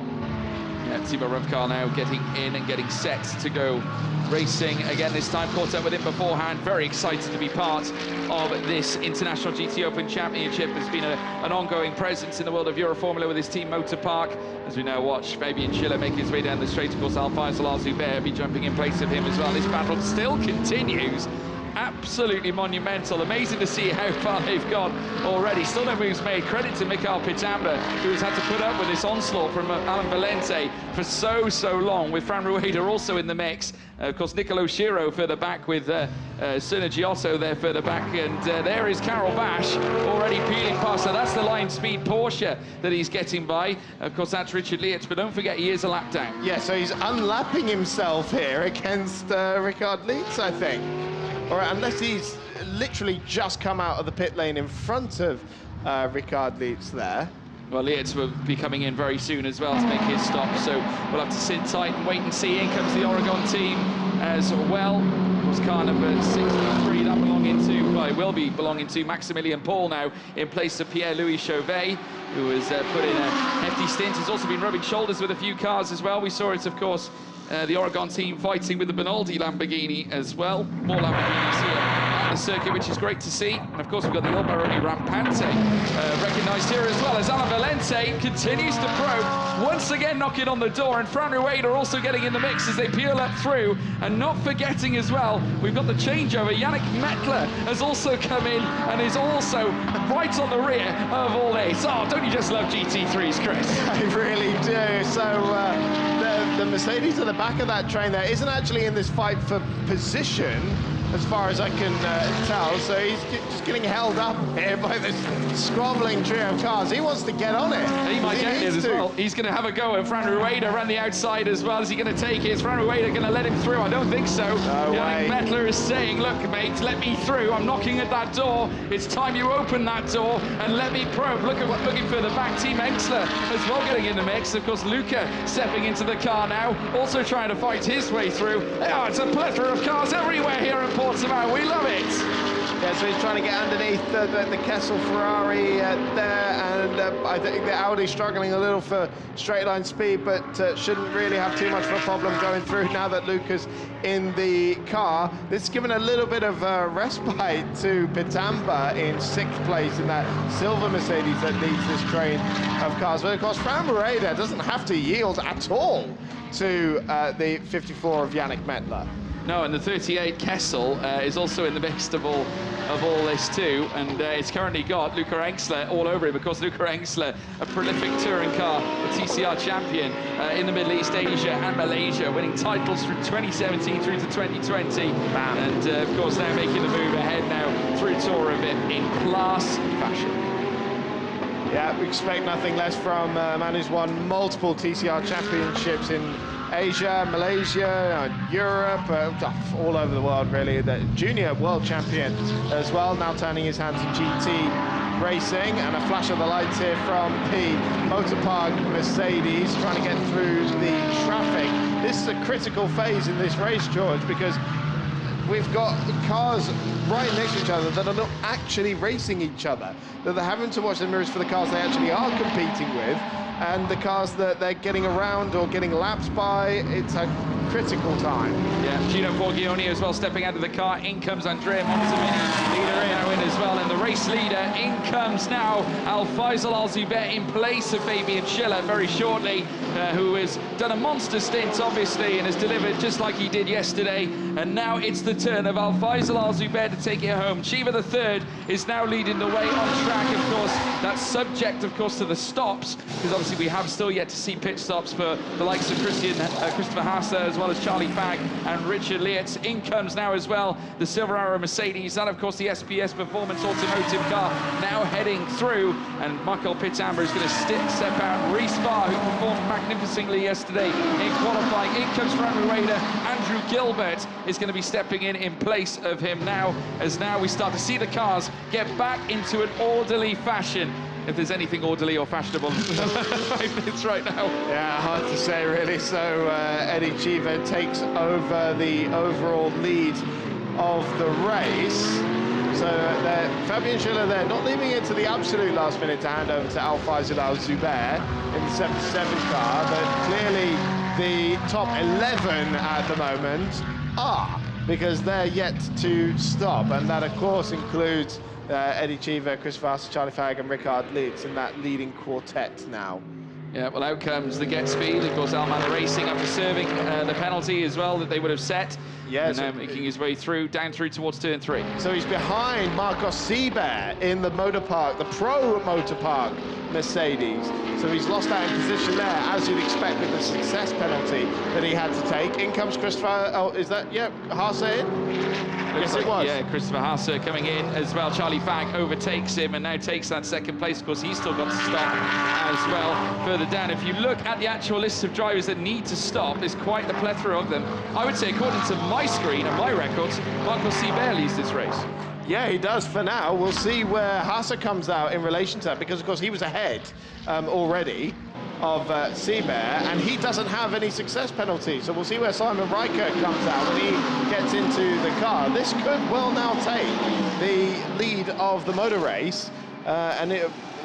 Yeah, Timo Rumpfkarl now getting in and getting set to go racing again this time. Caught up with him beforehand. Very excited to be part of this International GTOpen Championship. There's been an ongoing presence in the world of Euroformula with his team Motor Park. As we now watch Fabian Schiller make his way down the straight. Of course, Al-Faisal Al-Zubair be jumping in place of him as well. This battle still continues. Absolutely monumental. Amazing to see how far they've gone already. Still no moves made. Credit to Mikhail Pitamba, who has had to put up with this onslaught from Alan Valente for so long, with Fran Rueda also in the mix. Of course, Nicolo Schiro further back with Giotto there further back. And there is Carol Bash already peeling past. So that's the line speed Porsche that he's getting by. Of course, that's Richard Lietz, but don't forget he is a lap down. Yeah, so he's unlapping himself here against Richard Lietz, I think. Or unless he's literally just come out of the pit lane in front of Richard Lietz there. Well, Lietz will be coming in very soon as well to make his stop, so we'll have to sit tight and wait and see. In comes the Oregon team as well. Of course, car number 63, that belonging to, well, it will be belonging to Maximilian Paul now, in place of Pierre-Louis Chauvet, who has put in a hefty stint. He's also been rubbing shoulders with a few cars as well. We saw it, of course, the Oregon team fighting with the Benaldi Lamborghini as well. More Lamborghinis here at the circuit, which is great to see. And of course, we've got the Albaroni Rampante recognised here as well, as Alan Valente continues to probe, once again knocking on the door, and Fran Rueda also getting in the mix as they peel up through. And not forgetting as well, we've got the changeover. Yannick Mettler has also come in and is also right on the rear of all this. Oh, don't you just love GT3s, Chris? I really do. So the Mercedes at the back of that train there isn't actually in this fight for position, as far as I can tell. So he's just getting held up here by this squabbling trio of cars. He wants to get on it. He might get it as well. He's going to have a go at Fran Rueda around the outside as well. Is he going to take it? Is Fran Rueda going to let him through? I don't think so. No way. Mettler is saying, look, mate, let me through. I'm knocking at that door. It's time you open that door and let me probe. Looking further back. Team Engstler as well getting in the mix. Of course, Luca stepping into the car now, also trying to fight his way through. Oh, it's a plethora of cars everywhere here in Portimao. We love it. Yeah, so he's trying to get underneath the Kessel Ferrari there, and I think the Audi struggling a little for straight line speed, but shouldn't really have too much of a problem going through now that Luca's in the car. This has given a little bit of respite to Pitamba in 6th place in that silver Mercedes that leads this train of cars. But of course, Fran Rueda doesn't have to yield at all to the 54 of Yannick Mettler. No, and the 38 Kessel is also in the mix of all this too, and it's currently got Luca Engstler all over it, because Luca Engstler, a prolific touring car, a TCR champion in the Middle East, Asia and Malaysia, winning titles from 2017 through to 2020. Bam. And of course now making the move ahead now through Tour of it in class fashion. Yeah, we expect nothing less from a man who's won multiple TCR championships in Asia, Malaysia, Europe, all over the world really. The junior world champion as well, now turning his hand to GT racing. And a flash of the lights here from the Motor Park Mercedes, trying to get through the traffic. This is a critical phase in this race, George, because we've got cars right next to each other that are not actually racing each other, that they're having to watch the mirrors for the cars they actually are competing with, and the cars that they're getting around or getting lapped by. It's a critical time. Yeah, Gino Borghioni as well stepping out of the car. In comes Andrea Montemini, leader now in as well, and the race leader in comes now Al-Faisal Al-Zubair in place of Fabian Schiller very shortly, who has done a monster stint obviously and has delivered just like he did yesterday. And now it's the turn of Al-Faisal Al-Zubair to take it home. Shiva the third is now leading the way on track. Of course, that's subject of course to the stops, because obviously obviously we have still yet to see pit stops for the likes of Christopher Haase, as well as Charlie Fagg and Richard Lietz. In comes now as well the Silver Arrow Mercedes, and of course the SPS Performance Automotive car now heading through, and Michael Pittamber is going to step out. Reece Barr, who performed magnificently yesterday in qualifying. In comes Fran Rueda. Andrew Gilbert is going to be stepping in place of him now, as now we start to see the cars get back into an orderly fashion. If there's anything orderly or fashionable in 5 minutes right now. Yeah, hard to say really. So Eddie Cheever takes over the overall lead of the race. So Fabian Schiller there, not leaving it to the absolute last minute to hand over to Al-Faisal Al-Zubair in the 77 car, but clearly the top 11 at the moment are, because they're yet to stop, and that of course includes Eddie Cheever, Chris Vass, Charlie Fagg and Richard Lietz in that leading quartet now. Yeah, well, out comes the get speed. Of course, Alman Racing after serving the penalty as well that they would have set. Yeah, and now making his way down through towards turn 3. So he's behind Marcos Seibert in the motor park, the pro motor park Mercedes. So he's lost out in position there, as you'd expect with the success penalty that he had to take. In comes Christopher, oh, is that, yeah, Haase in? Yes, it was. Yeah, Christopher Haase coming in as well. Charlie Fagg overtakes him and now takes that second place. Of course, he's still got to stop as well further down. If you look at the actual list of drivers that need to stop, there's quite the plethora of them. I would say, according to my screen and my records, Michael Seibert leads this race. Yeah, he does for now. We'll see where Haase comes out in relation to that, because of course he was ahead already of Seibert, and he doesn't have any success penalty. So we'll see where Simon Riker comes out when he gets into the car. This could well now take the lead of the motor race, and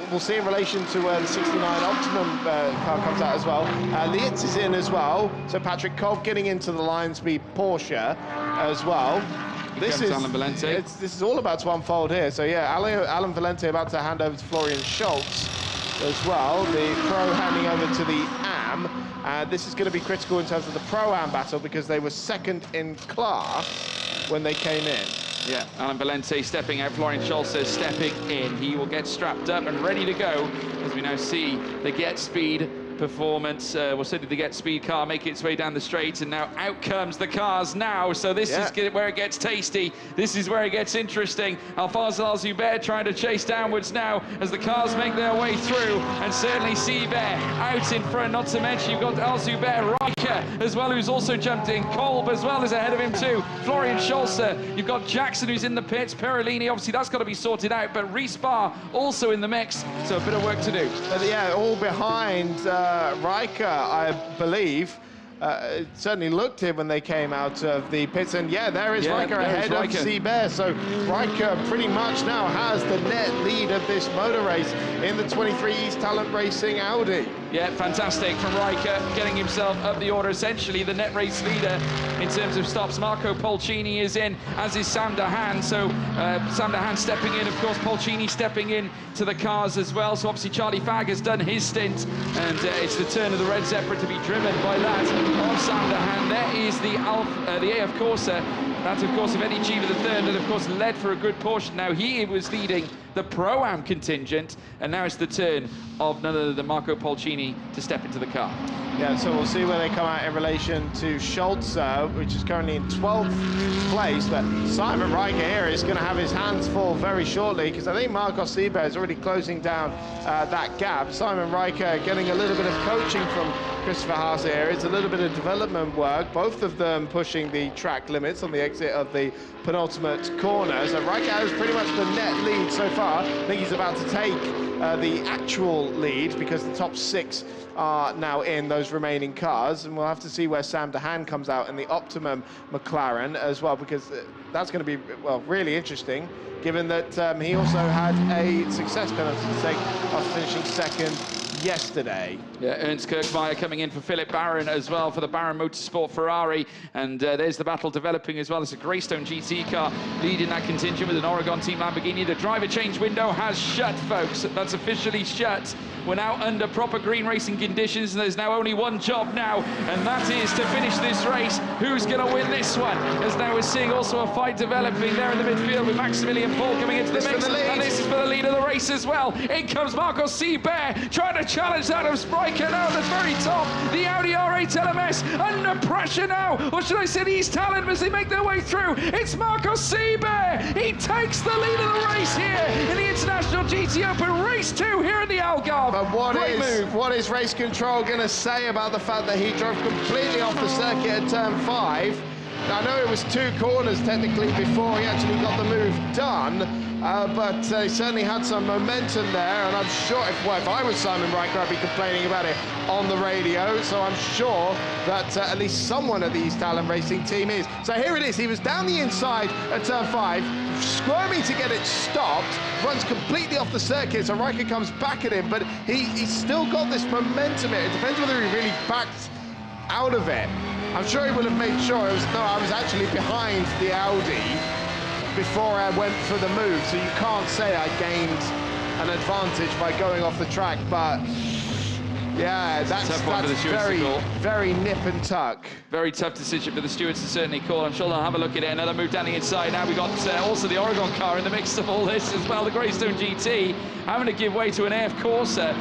we'll see in relation to where the 69 Optimum car comes out as well. Lietz is in as well, so Patrick Cobb getting into the Lionsby Porsche as well. This is Alan Valente. This is all about to unfold here. So yeah, Alan Valente about to hand over to Florian Schultz as well. The Pro handing over to the AM. This is going to be critical in terms of the Pro-Am battle, because they were second in class when they came in. Yeah, Alan Valente stepping out, Florian Schultz stepping in. He will get strapped up and ready to go as we now see the Get Speed Performance. We'll see the Get Speed car make its way down the straight, and now out comes the cars now. So this is where it gets tasty. This is where it gets interesting. Al-Faisal Al-Zubair trying to chase downwards now as the cars make their way through, and certainly Seibert out in front. Not to mention you've got Al-Zubair, Riker as well, who's also jumped in. Kolb as well is ahead of him too. Florian Schultz. You've got Jackson who's in the pits. Perolini, obviously that's got to be sorted out, but Reece Barr also in the mix. So a bit of work to do. But yeah, all behind Riker, I believe. It certainly looked it when they came out of the pits, and yeah, there is Riker ahead of Seibert. So Riker pretty much now has the net lead of this motor race in the 23 East Talent Racing Audi. Yeah, fantastic from Riker, getting himself up the order, essentially the net race leader in terms of stops. Marco Polcini is in, as is Sam Dahan. So Sam Dahan stepping in, of course, Polcini stepping in to the cars as well. So obviously Charlie Fagg has done his stint, and it's the turn of the Red Zebra to be driven by that of Sam Dahan. There is the AF Corsa. That, of course, of Eddie Cheever III, that, of course, led for a good portion. Now, he was leading the Pro-Am contingent, and now it's the turn of none other than Marco Polcini to step into the car. Yeah, so we'll see where they come out in relation to Schultz, which is currently in 12th place. But Simon Riker here is going to have his hands full very shortly, because I think Marcos Seibert is already closing down that gap. Simon Riker getting a little bit of coaching from Christopher Haase here. It's a little bit of development work, both of them pushing the track limits on the exit of the penultimate corner. So Riker has pretty much the net lead so far. I think he's about to take the actual lead, because the top 6 are now in those remaining cars, and we'll have to see where Sam Dahan comes out in the Optimum McLaren as well, because that's going to be, well, really interesting, given that he also had a success penalty to take after finishing second yesterday. Yeah, Ernst Kirkmeyer coming in for Philip Barron as well for the Barron Motorsport Ferrari, and there's the battle developing as well. It's a Greystone GT car leading that contingent with an Oregon Team Lamborghini. The driver change window has shut, folks. That's officially shut. We're now under proper green racing conditions, and there's now only one job now, and that is to finish this race. Who's going to win this one? As now we're seeing also a fight developing there in the midfield with Maximilian Paul coming into the mix, and this is for the lead of the race as well. In comes Marcos Seibert trying to challenge that of Spriker now at the very top. The Audi R8 LMS under pressure now, or should I say the East Talent as they make their way through. It's Marcos Seeber. He takes the lead of the race here in the International GT Open Race 2 here in the Algarve. But what is race control going to say about the fact that he drove completely off the circuit at turn 5? I know it was 2 corners technically before he actually got the move done, but he certainly had some momentum there, and I'm sure if I was Simon Riker, I'd be complaining about it on the radio, so I'm sure that at least someone at the East Talent Racing team is. So here it is, he was down the inside at turn 5, squirming to get it stopped, runs completely off the circuit, so Riker comes back at him, but he's still got this momentum here. It depends whether he really backed out of it. I'm sure he would have made sure I was actually behind the Audi before I went for the move, so you can't say I gained an advantage by going off the track, but yeah, that's very, very nip and tuck. Very tough decision for the stewards to certainly call. I'm sure they'll have a look at it. Another move down the inside. Now we've got also the Oregon car in the mix of all this as well. The Greystone GT having to give way to an AF Corsa.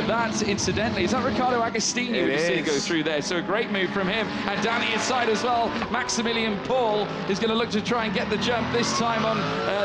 That, incidentally, is that Ricardo Agostino you see go through there? So a great move from him. And down the inside as well, Maximilian Paul is going to look to try and get the jump, this time on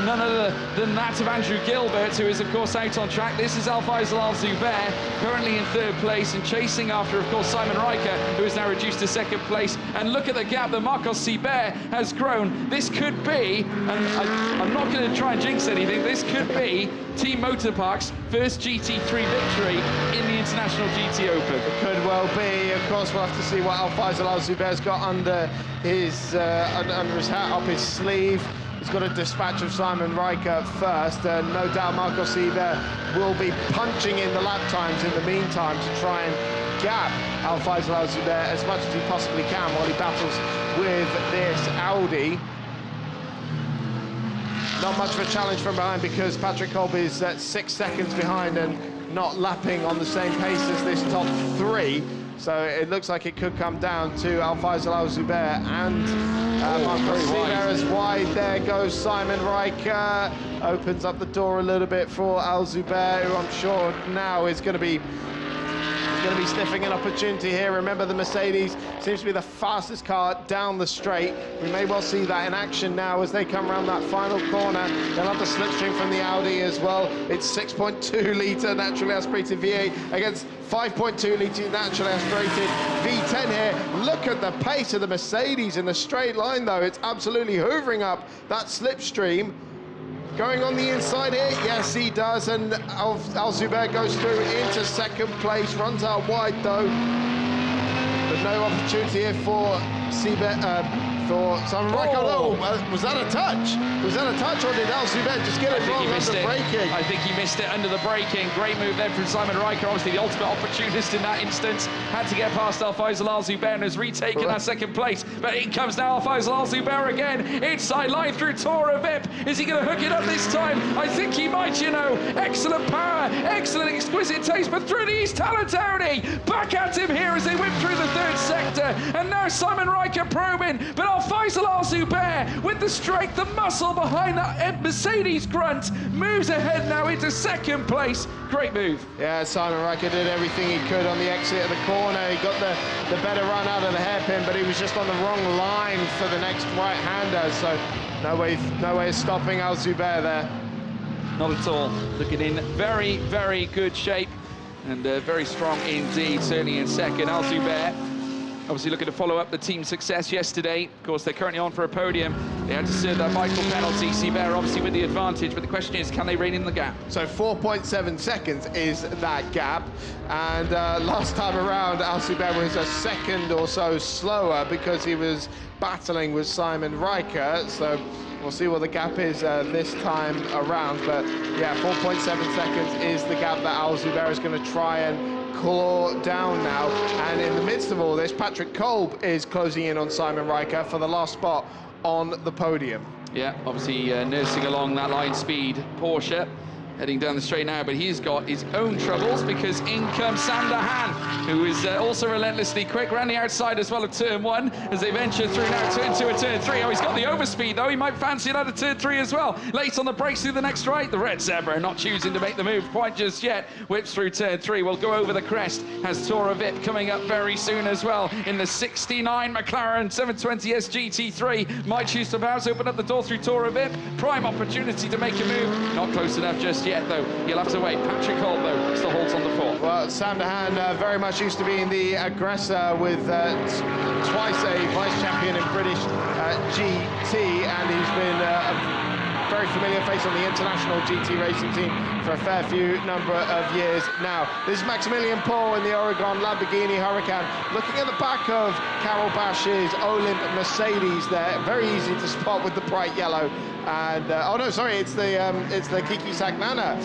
none other than that of Andrew Gilbert, who is, of course, out on track. This is Al-Faisal Al-Zubair, currently in 3rd place and chasing after, of course, Simon Riker, who is now reduced to 2nd place. And look at the gap that Marcos Seeber has grown. This could be, and I'm not going to try and jinx anything, this could be Team Motorpark's first GT3 victory in the International GT Open. It could well be. Of course, we'll have to see what Al-Faisal Al-Zubair's got under his hat, up his sleeve. He's got a dispatch of Simon Riker first, and no doubt Marcos Seeber will be punching in the lap times in the meantime to try and gap Al-Faisal Al-Zubair as much as he possibly can while he battles with this Audi. Not much of a challenge from behind because Patrick Kolb is 6 seconds behind and not lapping on the same pace as this top 3. So it looks like it could come down to Al-Faisal Al-Zubair and Marcos Seeber as wide. There goes Simon Riker. Opens up the door a little bit for Al-Zubair, who I'm sure now is going to be sniffing an opportunity here. Remember, the Mercedes seems to be the fastest car down the straight. We may well see that in action now as they come around that final corner. They'll have the slipstream from the Audi as well. It's 6.2 litre naturally aspirated V8 against 5.2 litre naturally aspirated V10 here. Look at the pace of the Mercedes in the straight line, though. It's absolutely hoovering up that slipstream. Going on the inside here, yes he does, and Al-Zubair goes through into 2nd place, runs out wide though. But no opportunity here for Simon Riker. Oh, was that a touch? Was that a touch, or did Al-Zubair just get it wrong under braking? I think he missed it under the braking. Great move there from Simon Riker, obviously the ultimate opportunist in that instance. Had to get past Al-Faisal Al-Zubair and has retaken that 2nd place. But in comes now Al-Faisal Al-Zubair again. Inside line through Tora Vip. Is he going to hook it up this time? I think he might, you know. Excellent power, excellent exquisite taste, but through the East Talent Audi. Back at him here as they whip through the 3rd sector. And now Simon Riker probing, but Al-Faisal Al-Zubair with the strength, the muscle behind that Mercedes grunt, moves ahead now into 2nd place. Great move. Yeah, Simon Riker did everything he could on the exit of the corner. He got the better run out of the hairpin, but he was just on the wrong line for the next right-hander, so no way of stopping Al-Zubair there. Not at all. Looking in very, very good shape and very strong indeed, certainly in 2nd. Al-Zubair obviously looking to follow up the team's success yesterday. Of course, they're currently on for a podium. They had to serve that vital penalty. Seeber obviously with the advantage, but the question is, can they rein in the gap? So 4.7 seconds is that gap. And last time around, Al-Zubair was a second or so slower because he was battling with Simon Riker. So we'll see what the gap is this time around. But yeah, 4.7 seconds is the gap that Al-Zubair is going to try and claw down now. And in the midst of all this, Patrick Kolb is closing in on Simon Riker for the last spot on the podium. Yeah, obviously nursing along that line speed Porsche. heading down the straight now, but he's got his own troubles because in comes Sam de Haan, who is also relentlessly quick, around the outside as well of turn 1 as they venture through now turn 2 and turn 3. Oh, he's got the overspeed though, he might fancy it out of turn 3 as well. Late on the brakes through the next right, the red zebra not choosing to make the move quite just yet. Whips through turn 3, will go over the crest, has Tora Vip coming up very soon as well in the 69 McLaren 720S GT3. Might choose to perhaps open up the door through Tora Vip. Prime opportunity to make a move, not close enough just yet though. He'll have to wait. Patrick Holt though still holds on the 4th. Well, Sam de Haan very much used to being the aggressor with twice a vice champion in British GT, and he's been a very familiar face on the international GT racing team for a fair few number of years now. This is Maximilian Paul in the Oregon Lamborghini Huracan, looking at the back of Carol Bash's Olymp Mercedes there. Very easy to spot with the bright yellow. And oh no, sorry, it's the Kiki Sagnana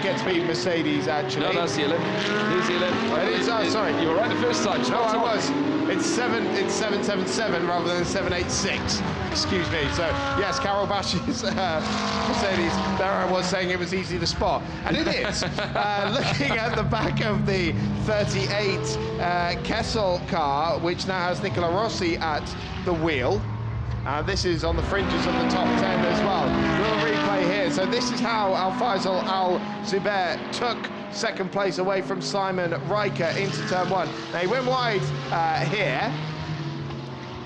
Get Speed Mercedes actually. No, that's the Olymp. Here's the Olymp. It is. Sorry, you were right the first time. No, I was. It's 777 rather than 786. Excuse me. So yes, Carol Bash's Mercedes. There I was saying it was easy to spot, and it is. Looking at the back of the 38 Kessel car, which now has Nicola Rossi at the wheel. This is on the fringes of the top 10 as well. Little replay here. So this is how Al-Faisal Al-Zubair took second place away from Simon Riker into turn 1. Now he went wide here.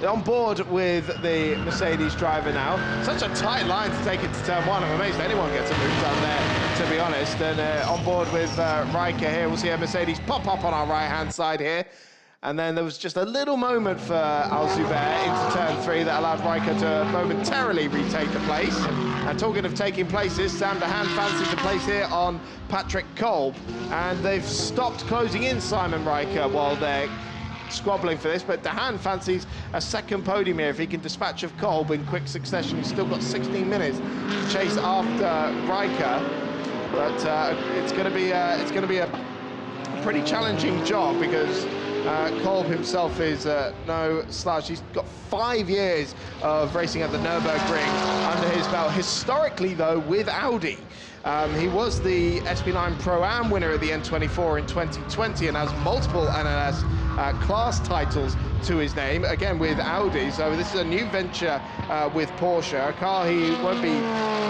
On board with the Mercedes driver now. Such a tight line to take it to turn 1. I'm amazed anyone gets a move done there, to be honest. And on board with Riker here, we'll see a Mercedes pop up on our right-hand side here. And then there was just a little moment for Al-Zubair into turn 3 that allowed Riker to momentarily retake the place. And talking of taking places, Sam de Haan fancies a place here on Patrick Kolb. And they've stopped closing in Simon Riker while they're squabbling for this, but de Haan fancies a second podium here if he can dispatch of Kolb in quick succession. He's still got 16 minutes to chase after Riker. But it's going to be a pretty challenging job because Kolb himself is no slouch. He's got 5 years of racing at the Nürburgring under his belt. Historically, though, with Audi. He was the SP9 Pro-Am winner at the N24 in 2020 and has multiple NLS class titles to his name, again with Audi. So this is a new venture with Porsche, a car he won't be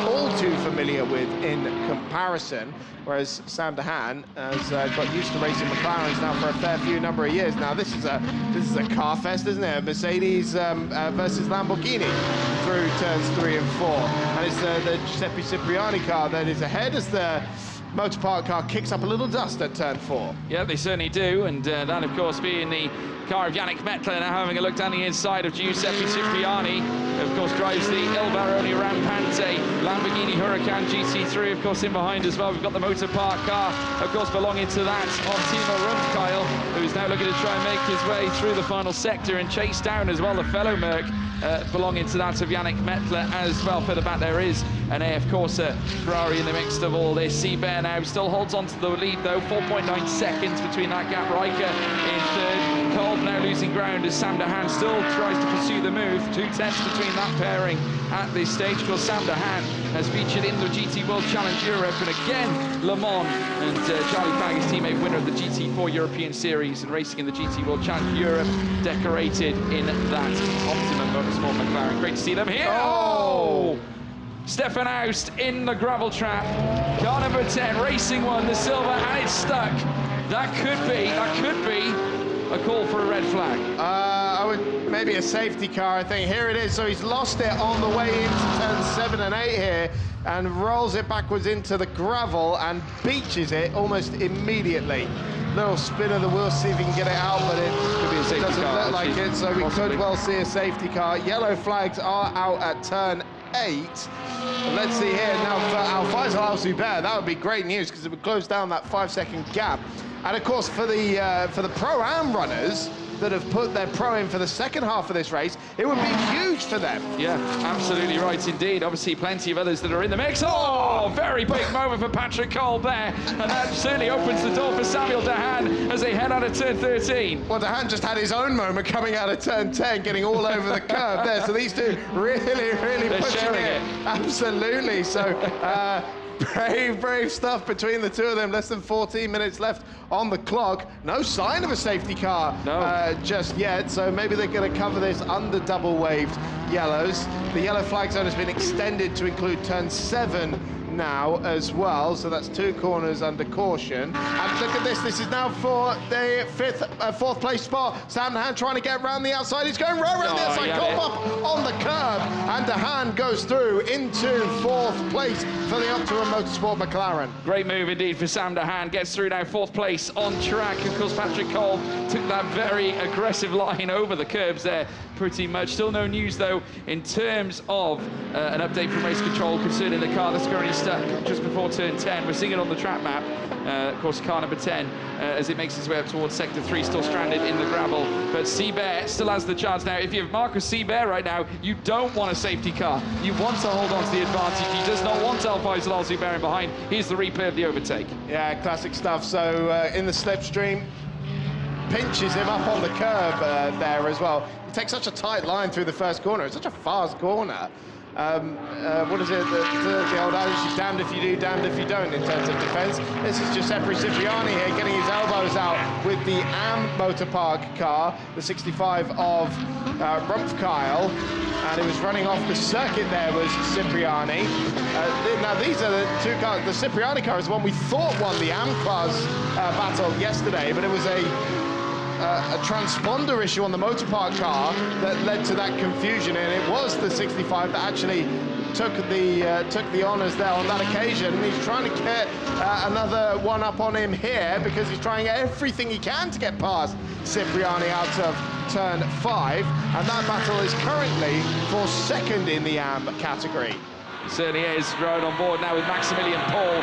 all too familiar with in comparison, whereas Sam de Haan has got used to racing McLarens now for a fair few number of years now. This is a car fest, isn't it? Mercedes versus Lamborghini through turns 3 and 4. And it's the Giuseppe Cipriani car that is ahead as the Motor Park car kicks up a little dust at turn 4. Yeah, they certainly do, and that of course being the car of Yannick Mettler. Now having a look down the inside of Giuseppe Cipriani, of course drives the Il Baroni Rampante Lamborghini Huracan GT3, of course in behind as well. We've got the Motor Park car, of course belonging to that of Timo Rumkyle, who is now looking to try and make his way through the final sector and chase down as well the fellow Merc belonging to that of Yannick Mettler as well. Further back there is an AF Corsa Ferrari in the mix of all this. Seabear now still holds on to the lead though, 4.9 seconds between that gap. Riker in third. Kolb now losing ground as Sam de Haan still tries to pursue the move. 2 tenths between that pairing at this stage. Of course, Sam de Haan has featured in the GT World Challenge Europe and again Le Mans, and Charlie Fagg, his teammate, winner of the GT4 European Series and racing in the GT World Challenge Europe, decorated in that Optimum Motorsport McLaren. Great to see them here. Oh! Stefan Aust in the gravel trap. Car number 10, racing one, the silver, and it's stuck. That could be a call for a red flag. I would maybe a safety car, I think. Here it is. So he's lost it on the way into turn 7 and 8 here and rolls it backwards into the gravel and beaches it almost immediately. Little spin of the wheel, see if he can get it out, but it could be a safety doesn't car, look like it, so we could well see a safety car. Yellow flags are out at turn 8. Let's see here now for Al-Faisal Al-Zubair. That would be great news because it would close down that 5-second gap. And of course, for the Pro-Am runners that have put their Pro in for the second half of this race, it would be huge for them. Yeah, absolutely right indeed. Obviously, plenty of others that are in the mix. Oh, very big moment for Patrick Kolb there. And that certainly opens the door for Samuel de Haan as they head out of turn 13. Well, de Haan just had his own moment coming out of turn 10, getting all over the curve there. So these two really They're pushing sharing it. Absolutely. So Brave stuff between the two of them. Less than 14 minutes left on the clock. No sign of a safety car just yet, so maybe they're going to cover this under double waved yellows. The yellow flag zone has been extended to include turn 7 now as well, so that's 2 corners under caution. And look at this, this is now for the fourth place spot. Sam De Haan trying to get around the outside. He's going right around the outside, come up on the curb, and De Haan goes through into 4th place for the Optima Motorsport McLaren. Great move indeed for Sam De Haan, gets through now 4th place on track. Of course, Patrick Cole took that very aggressive line over the curbs there, pretty much. Still no news though in terms of an update from race control concerning the car that's currently stuck just before turn 10. We're seeing it on the track map. Of course, car number 10 as it makes its way up towards sector 3, still stranded in the gravel. But Seabear still has the chance now. If you have Marcus Seabear right now, you don't want a safety car. You want to hold on to the advantage. He does not want Alfaisal Al-Zubair in behind. Here's the replay of the overtake. Yeah, classic stuff. So in the slipstream, pinches him up on the curb there as well. He takes such a tight line through the first corner. It's such a fast corner. What is it, the old adage, you're damned if you do, damned if you don't in terms of defence. This is Giuseppe Cipriani here getting his elbows out with the AM Motor Park car, the 65 of Rumpfkeil, and it was running off the circuit there was Cipriani. Now these are the 2 cars. The Cipriani car is the one we thought won the AM class battle yesterday, but it was a transponder issue on the Motor Park car that led to that confusion, and it was the 65 that actually took the honours there on that occasion. And he's trying to get another one up on him here because he's trying everything he can to get past Cipriani out of turn 5, and that battle is currently for 2nd in the AM category. Certainly is. Rode on board now with Maximilian Paul,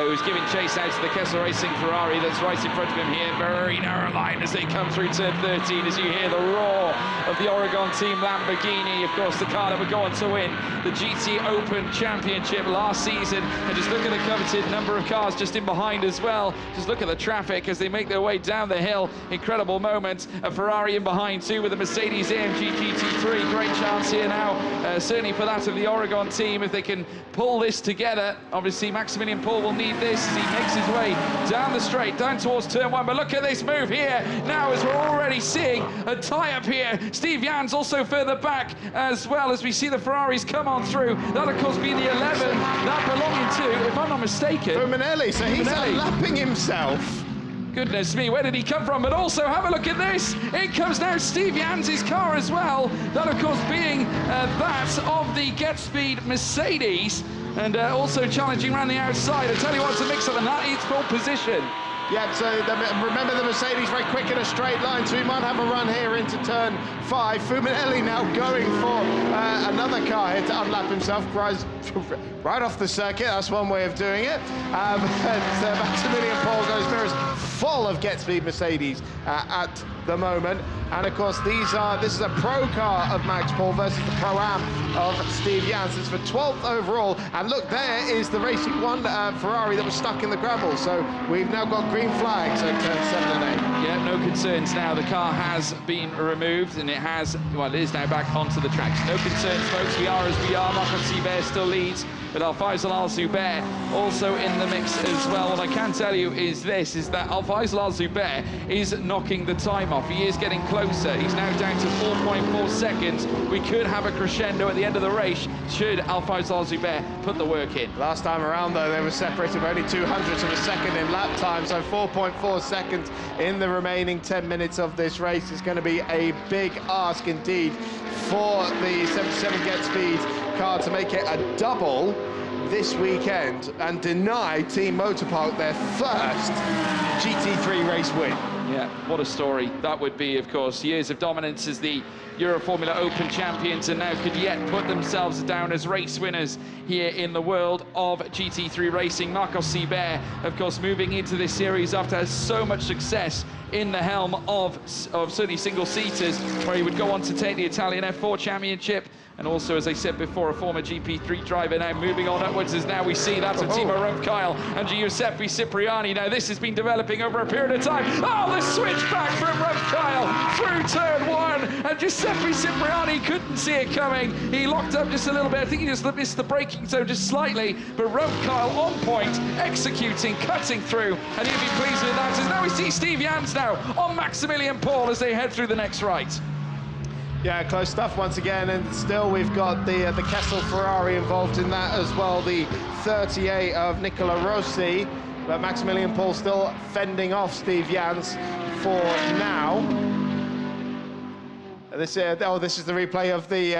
who's giving chase out to the Kessel Racing Ferrari that's right in front of him here. Very narrow line as they come through turn 13, as you hear the roar of the Oregon team Lamborghini, of course the car that would go on to win the GTOpen Championship last season. And just look at the coveted number of cars just in behind as well. Just look at the traffic as they make their way down the hill. Incredible moment. A Ferrari in behind too with a Mercedes AMG GT3. Great chance here now, certainly for that of the Oregon team, if they can pull this together. Obviously Maximilian Paul will need this as he makes his way down the straight, down towards turn 1. But look at this move here now, as we're already seeing a tie-up here. Steve Jans also further back as well, as we see the Ferraris come on through. That of course being the 11, that belonging to, if I'm not mistaken, Fuminelli. So he's lapping himself. Goodness me, where did he come from? But also, have a look at this. In comes now Steve Jans' car as well. That, of course, being that of the Get Speed Mercedes. And also challenging around the outside. I tell you what, it's a mix-up, and that is pole position. Yeah, so remember the Mercedes very quick in a straight line, so we might have a run here into turn 5. Fuminelli now going for another car here to unlap himself, right off the circuit. That's one way of doing it. Maximilian Paul goes mirrors full of Get Speed Mercedes at the moment. And of course, this is a pro car of Max Paul versus the Pro-Am of Steve Jans. It's for 12th overall. And look, there is the Racing 1 Ferrari that was stuck in the gravel. So we've now got green flags at turn 7 and 8. Yeah, no concerns now. The car has been removed and it is now back onto the tracks. No concerns, folks. We are as we are. Marcos Seabear still leads, with Alfaisal Al-Zubair also in the mix as well. What I can tell you is that Alfaisal Al-Zubair is knocking the time off. He is getting closer. He's now down to 4.4 seconds. We could have a crescendo at the end of the race should Alfaisal Al-Zubair put the work in. Last time around, though, they were separated by only 200ths of a second in lap time, so 4.4 seconds in the remaining 10 minutes of this race is going to be a big ask indeed for the 77 Get Speed car to make it a double this weekend and deny Team Motorpark their first GT3 race win. Yeah, what a story that would be, of course. Years of dominance as the Euro Formula Open champions, and now could yet put themselves down as race winners here in the world of GT3 racing. Marcos Seabear, of course, moving into this series after so much success in the helm of certainly single-seaters, where he would go on to take the Italian F4 championship. And also, as I said before, a former GP3 driver, now moving on upwards, as now we see that of Timo Rumpfkeil and Giuseppe Cipriani. Now this has been developing over a period of time. Oh, the switch back from Rumpfkeil through turn 1. and Giuseppe Cipriani couldn't see it coming. He locked up just a little bit. I think he just missed the braking zone just slightly, but Kyle on point, executing, cutting through, and he'll be pleased with that. As now we see Steve Jans now on Maximilian Paul as they head through the next right. Yeah, close stuff once again, and still we've got the Kessel Ferrari involved in that as well, the 38 of Nicola Rossi, but Maximilian Paul still fending off Steve Jans for now. This is the replay of the,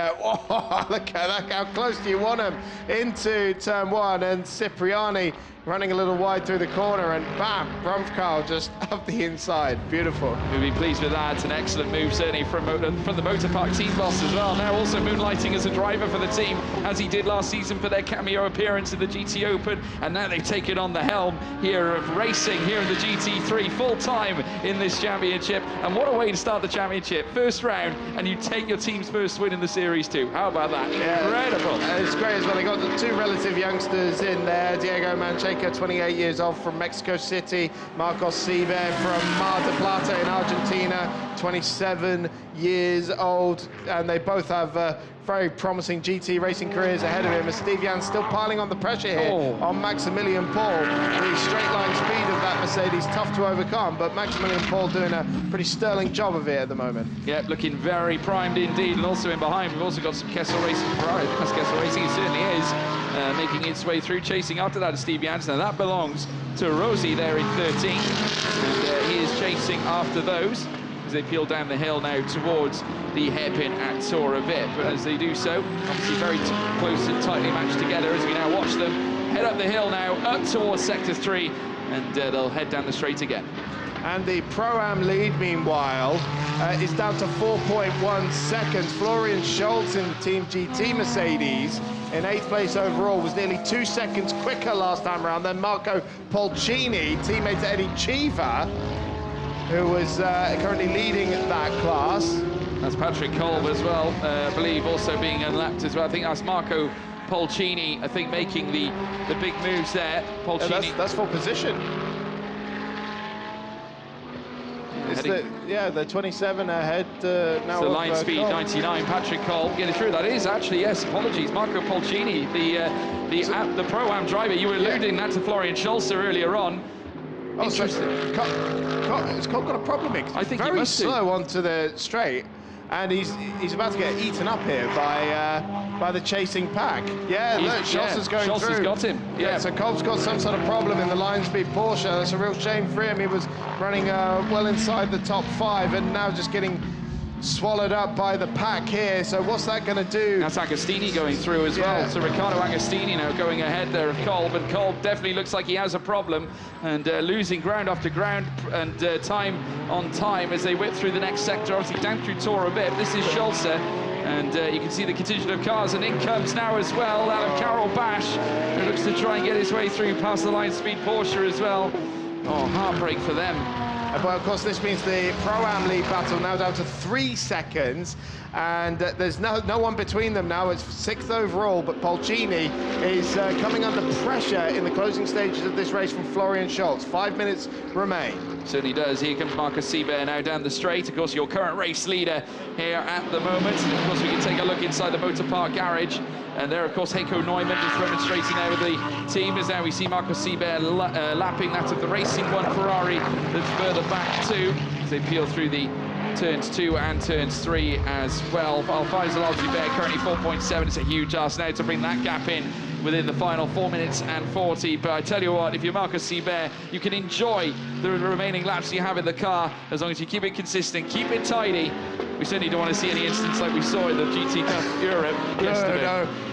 look at that, how close do you want him into turn one, and Cipriani running a little wide through the corner, and bam, Brumfkarl just up the inside. Beautiful. We'll be pleased with that. An excellent move, certainly from the Motor Park team boss as well. Now also moonlighting as a driver for the team, as he did last season for their cameo appearance in the GTOpen, and now they've taken on the helm here of racing here in the GT3 full time in this championship. And what a way to start the championship. First round, and you take your team's first win in the series too. How about that? Incredible. Yeah, it's great as well. They got the two relative youngsters in there. Diego Mancheca, 28 years old, from Mexico City. Marcos Seber from Mar del Plata in Argentina, 27 years old. And they both have very promising GT racing careers ahead of him, as Steve Jans still piling on the pressure here on Maximilian Paul. The straight line speed of that Mercedes, tough to overcome, but Maximilian Paul doing a pretty sterling job of it at the moment. Yeah, looking very primed indeed, and also in behind we've also got some Kessel Racing Ferrari. That's Kessel Racing, it certainly is, making its way through, chasing after that is Steve Jans. Now that belongs to Rossi there in 13, and he is chasing after those as they peel down the hill now towards the hairpin at Tora Vip. But as they do so, obviously very close and tightly matched together as we now watch them head up the hill now, up towards Sector 3, and they'll head down the straight again. And the Pro-Am lead, meanwhile, is down to 4.1 seconds. Florian Schultz in the Team GT Mercedes in 8th place overall, was nearly 2 seconds quicker last time around than Marco Polcini, teammate to Eddie Cheever, who was currently leading that class. That's Patrick Kolb as well, I believe, also being unlapped as well. I think that's Marco Polcini, I think, making the big moves there. Polcini. That's for position. The 27 ahead now. So line speed, Kolb. 99, Patrick Kolb getting through. That is actually, yes, apologies, Marco Polcini, the Pro-Am driver. You were alluding that to Florian Schultz earlier on. Interesting. Has Kolb got a problem here? I think very slow onto the straight, and he's about to get eaten up here by the chasing pack. Yeah, look, Schultz is going through. Schultz has got him. Yeah, so Kolb's got some sort of problem in the line speed Porsche. That's a real shame for him. He was running well inside the top 5, and now just getting swallowed up by the pack here. So what's that going to do? That's Agostini going through as well. So Riccardo Agostini now going ahead there of Kolb, and Kolb definitely looks like he has a problem, and losing ground after ground and time on time as they whip through the next sector, obviously down through Tora Vip. This is Schulze, and you can see the contingent of cars, and in comes now as well Alan Carroll Bash, who looks to try and get his way through past the line speed Porsche as well. Oh, heartbreak for them. But of course, this means the Pro-Am lead battle now down to 3 seconds, and there's no one between them now. It's 6th overall, but Polcini is coming under pressure in the closing stages of this race from Florian Schultz. 5 minutes remain. Certainly does. Here comes Marcus Seber now down the straight. Of course, your current race leader here at the moment. And of course, we can take a look inside the Motor Park garage. And there, of course, Heiko Neumann is demonstrating there with the team. As now we see Marcus Seber lapping that of the Racing One Ferrari that's further back too, as they peel through the turns 2 and turns 3 as well. Faisal Al-Jubair currently 4.7. It's a huge ask now to bring that gap in within the final 4 minutes and 40. But I tell you what, if you're Marcus Seber, you can enjoy the remaining laps you have in the car as long as you keep it consistent, keep it tidy. We certainly don't want to see any instance like we saw in the GT Cup Europe yesterday.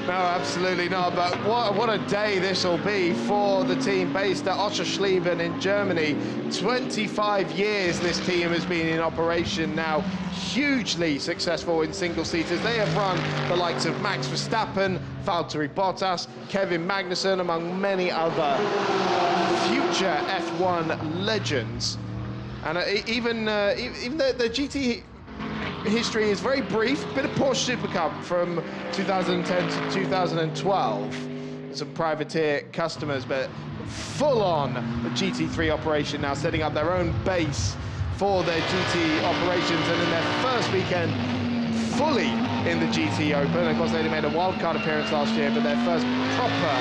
No, absolutely not. But what a day this will be for the team based at Oschersleben in Germany. 25 years this team has been in operation now. Hugely successful in single-seaters. They have run the likes of Max Verstappen, Valtteri Bottas, Kevin Magnussen, among many other future F1 legends. And even the GT history is very brief. Bit of Porsche Super Cup from 2010 to 2012. Some privateer customers, but full-on GT3 operation now, setting up their own base for their GT operations, and in their first weekend fully in the GT Open. Of course, they only made a wildcard appearance last year, but their first proper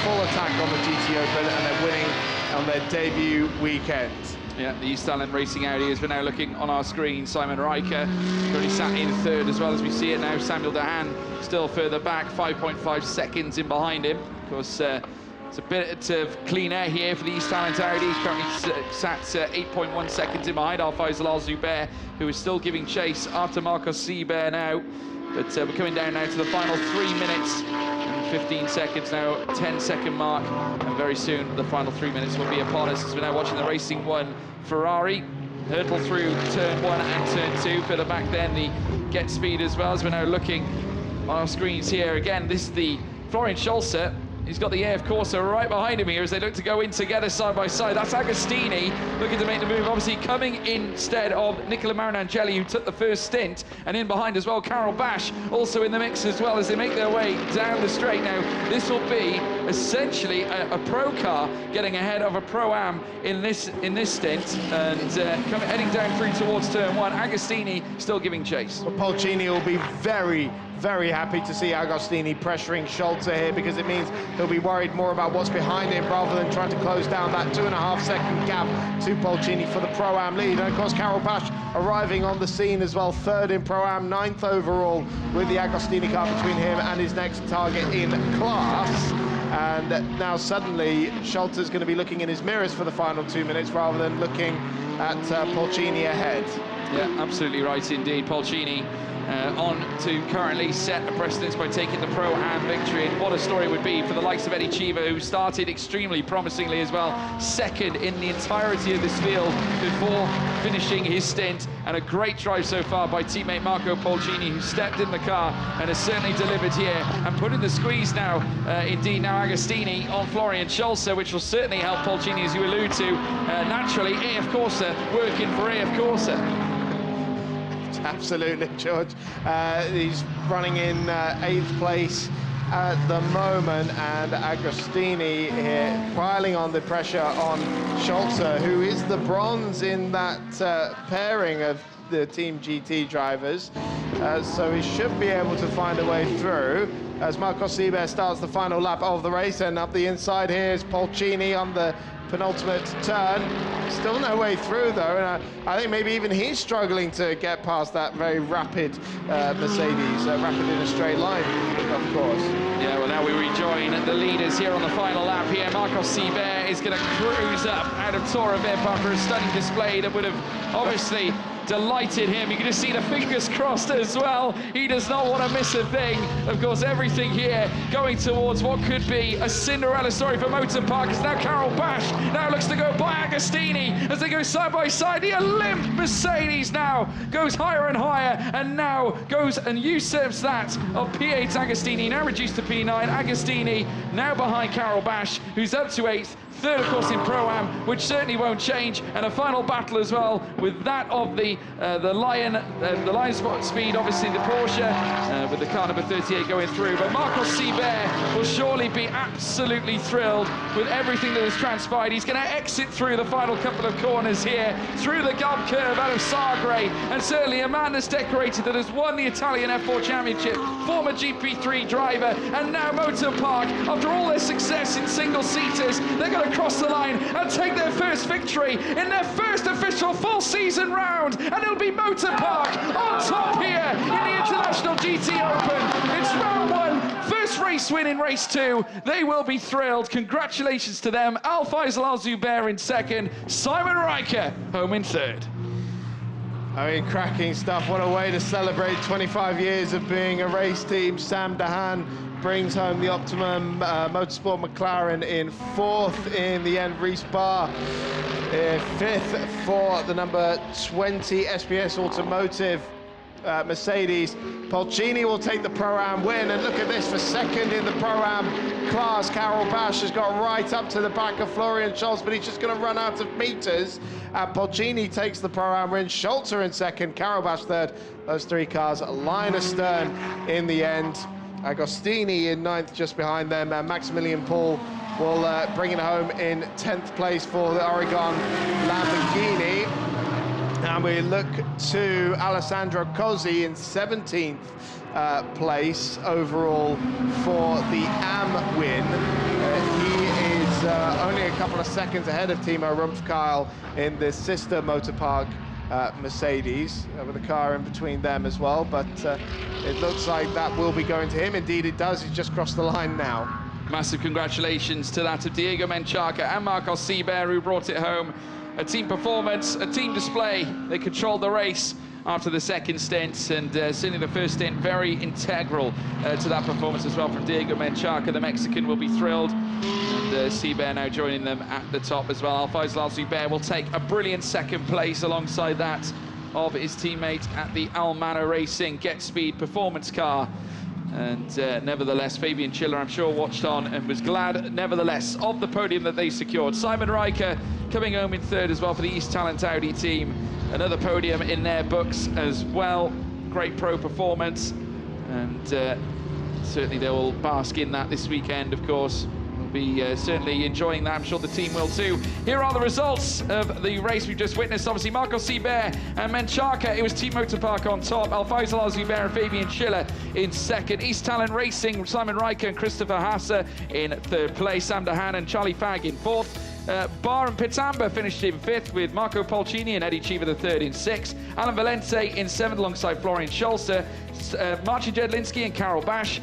full attack on the GT Open, and they're winning on their debut weekend. Yeah, the East Island Racing Audi, as we're now looking on our screen, Simon Riker currently sat in third as well as we see it now. Samuel Dehaene still further back, 5.5 seconds in behind him. Of course, it's a bit of clean air here for the East Island Audi. He's currently sat 8.1 seconds in behind Al-Faisal Al-Zubair, who is still giving chase after Marcos Seabear now. But we're coming down now to the final 3 minutes and 15 seconds now, 10-second mark, and very soon the final 3 minutes will be upon us as we're now watching the Racing One Ferrari hurtle through turn 1 and turn 2. Further back then, the Get Speed as well, as we're now looking on our screens here. Again, this is the Florian Scholzer. He's got the AF Corsa right behind him here as they look to go in together side by side. That's Agostini looking to make the move, obviously coming instead of Nicola Marinangeli, who took the first stint. And in behind as well, Carol Bash also in the mix as well as they make their way down the straight. Now, this will be essentially a pro car getting ahead of a Pro-Am in this stint. And heading down through towards turn 1, Agostini still giving chase. Well, Polcini will be very happy to see Agostini pressuring Scholzer here, because it means he'll be worried more about what's behind him rather than trying to close down that 2.5 second gap to Polcini for the Pro-Am lead. And of course, Carol Bash arriving on the scene as well, third in Pro-Am, 9th overall with the Agostini car between him and his next target in class. And now suddenly Scholzer's going to be looking in his mirrors for the final 2 minutes rather than looking at Polcini ahead. Yeah, absolutely right indeed. Polcini on to currently set a precedence by taking the Pro-Am victory. And what a story it would be for the likes of Eddie Cheever, who started extremely promisingly as well, second in the entirety of this field before finishing his stint. And a great drive so far by teammate Marco Polcini, who stepped in the car and has certainly delivered here and put in the squeeze now. Indeed, now Agostini on Florian Scholzer, which will certainly help Polcini, as you allude to. Naturally, AF Corsa working for AF Corsa. Absolutely, George. He's running in 8th place at the moment, and Agostini here piling on the pressure on Scholzer, who is the bronze in that pairing of the Team GT drivers. So he should be able to find a way through as Marcos Seabear starts the final lap of the race. And up the inside here is Polcini on the penultimate turn. Still no way through though, and I think maybe even he's struggling to get past that very rapid Mercedes, rapid in a straight line, of course. Yeah, well, now we rejoin the leaders here on the final lap here. Marcos Seabear is going to cruise up out of Tora Park for a stunning display that would have obviously delighted him. You can just see the fingers crossed as well. He does not want to miss a thing. Of course, everything here going towards what could be a Cinderella story for Motor Park. It's now Carol Bash now looks to go by Agostini as they go side by side. The Olymp Mercedes now goes higher and higher, and now goes and usurps that of P8 Agostini, now reduced to P9. Agostini now behind Carol Bash, who's up to 8th. Third, of course, in Pro-Am, which certainly won't change, and a final battle as well with that of the Lion Spot Speed, obviously the Porsche, with the car number 38 going through. But Marcos Seabear will surely be absolutely thrilled with everything that has transpired. He's going to exit through the final couple of corners here, through the gum curve out of Sagre, and certainly a man that's decorated, that has won the Italian F4 Championship, former GP3 driver, and now Motor Park. After all their success in single-seaters, they're going to cross the line and take their first victory in their first official full season round, and it'll be Motor Park on top here in the International GT Open. It's round 1, first race win in race 2. They will be thrilled. Congratulations to them. Al-Faisal Al-Zubair in 2nd, Simon Riker home in 3rd. I mean, cracking stuff. What a way to celebrate 25 years of being a race team. Sam Dehaene brings home the Optimum Motorsport McLaren in 4th in the end. Reese Barr 5th for the number 20 SPS Automotive Mercedes. Polcini will take the Pro-Am win, and look at this, for 2nd in the Pro-Am class. Carol Bash has got right up to the back of Florian Scholz, but he's just going to run out of meters. Polcini takes the Pro-Am win. Scholzer in 2nd, Carol Bash 3rd. Those 3 cars line astern in the end. Agostini in 9th, just behind them. Maximilian Paul will bring it home in 10th place for the Oregon Lamborghini. And we look to Alessandro Cozzi in 17th place overall for the AM win. He is only a couple of seconds ahead of Timo Rumpfkeil in the sister motorpark Mercedes, with a car in between them as well, but it looks like that will be going to him. Indeed it does, he's just crossed the line now. Massive congratulations to that of Diego Menchaca and Marcos Seber, who brought it home. A team performance, a team display. They controlled the race after the second stint, and certainly the first stint very integral to that performance as well from Diego Menchaca. The Mexican will be thrilled, and Seber now joining them at the top as well. Alfaisal Zubair will take a brilliant second place alongside that of his teammate at the Almano Racing Get Speed performance car. And nevertheless, Fabian Schiller, I'm sure, watched on and was glad, nevertheless, of the podium that they secured. Simon Riker coming home in third as well for the East Talent Audi team. Another podium in their books as well. Great pro performance. And certainly they will bask in that this weekend, of course. We'll be certainly enjoying that. I'm sure the team will too. Here are the results of the race we've just witnessed. Obviously, Marcos Seber and Menchaca. It was Team Motorpark on top. Alfaisal Zubair and Fabian Schiller in second. East Talent Racing, Simon Riker and Christopher Hasse in third place. Sam Dahan and Charlie Fagg in fourth. Bar and Pitamba finished in fifth, with Marco Polcini and Eddie Cheever the third in sixth. Alan Valente in seventh alongside Florian Scholzer. Marcin Jedlinski and Carol Bash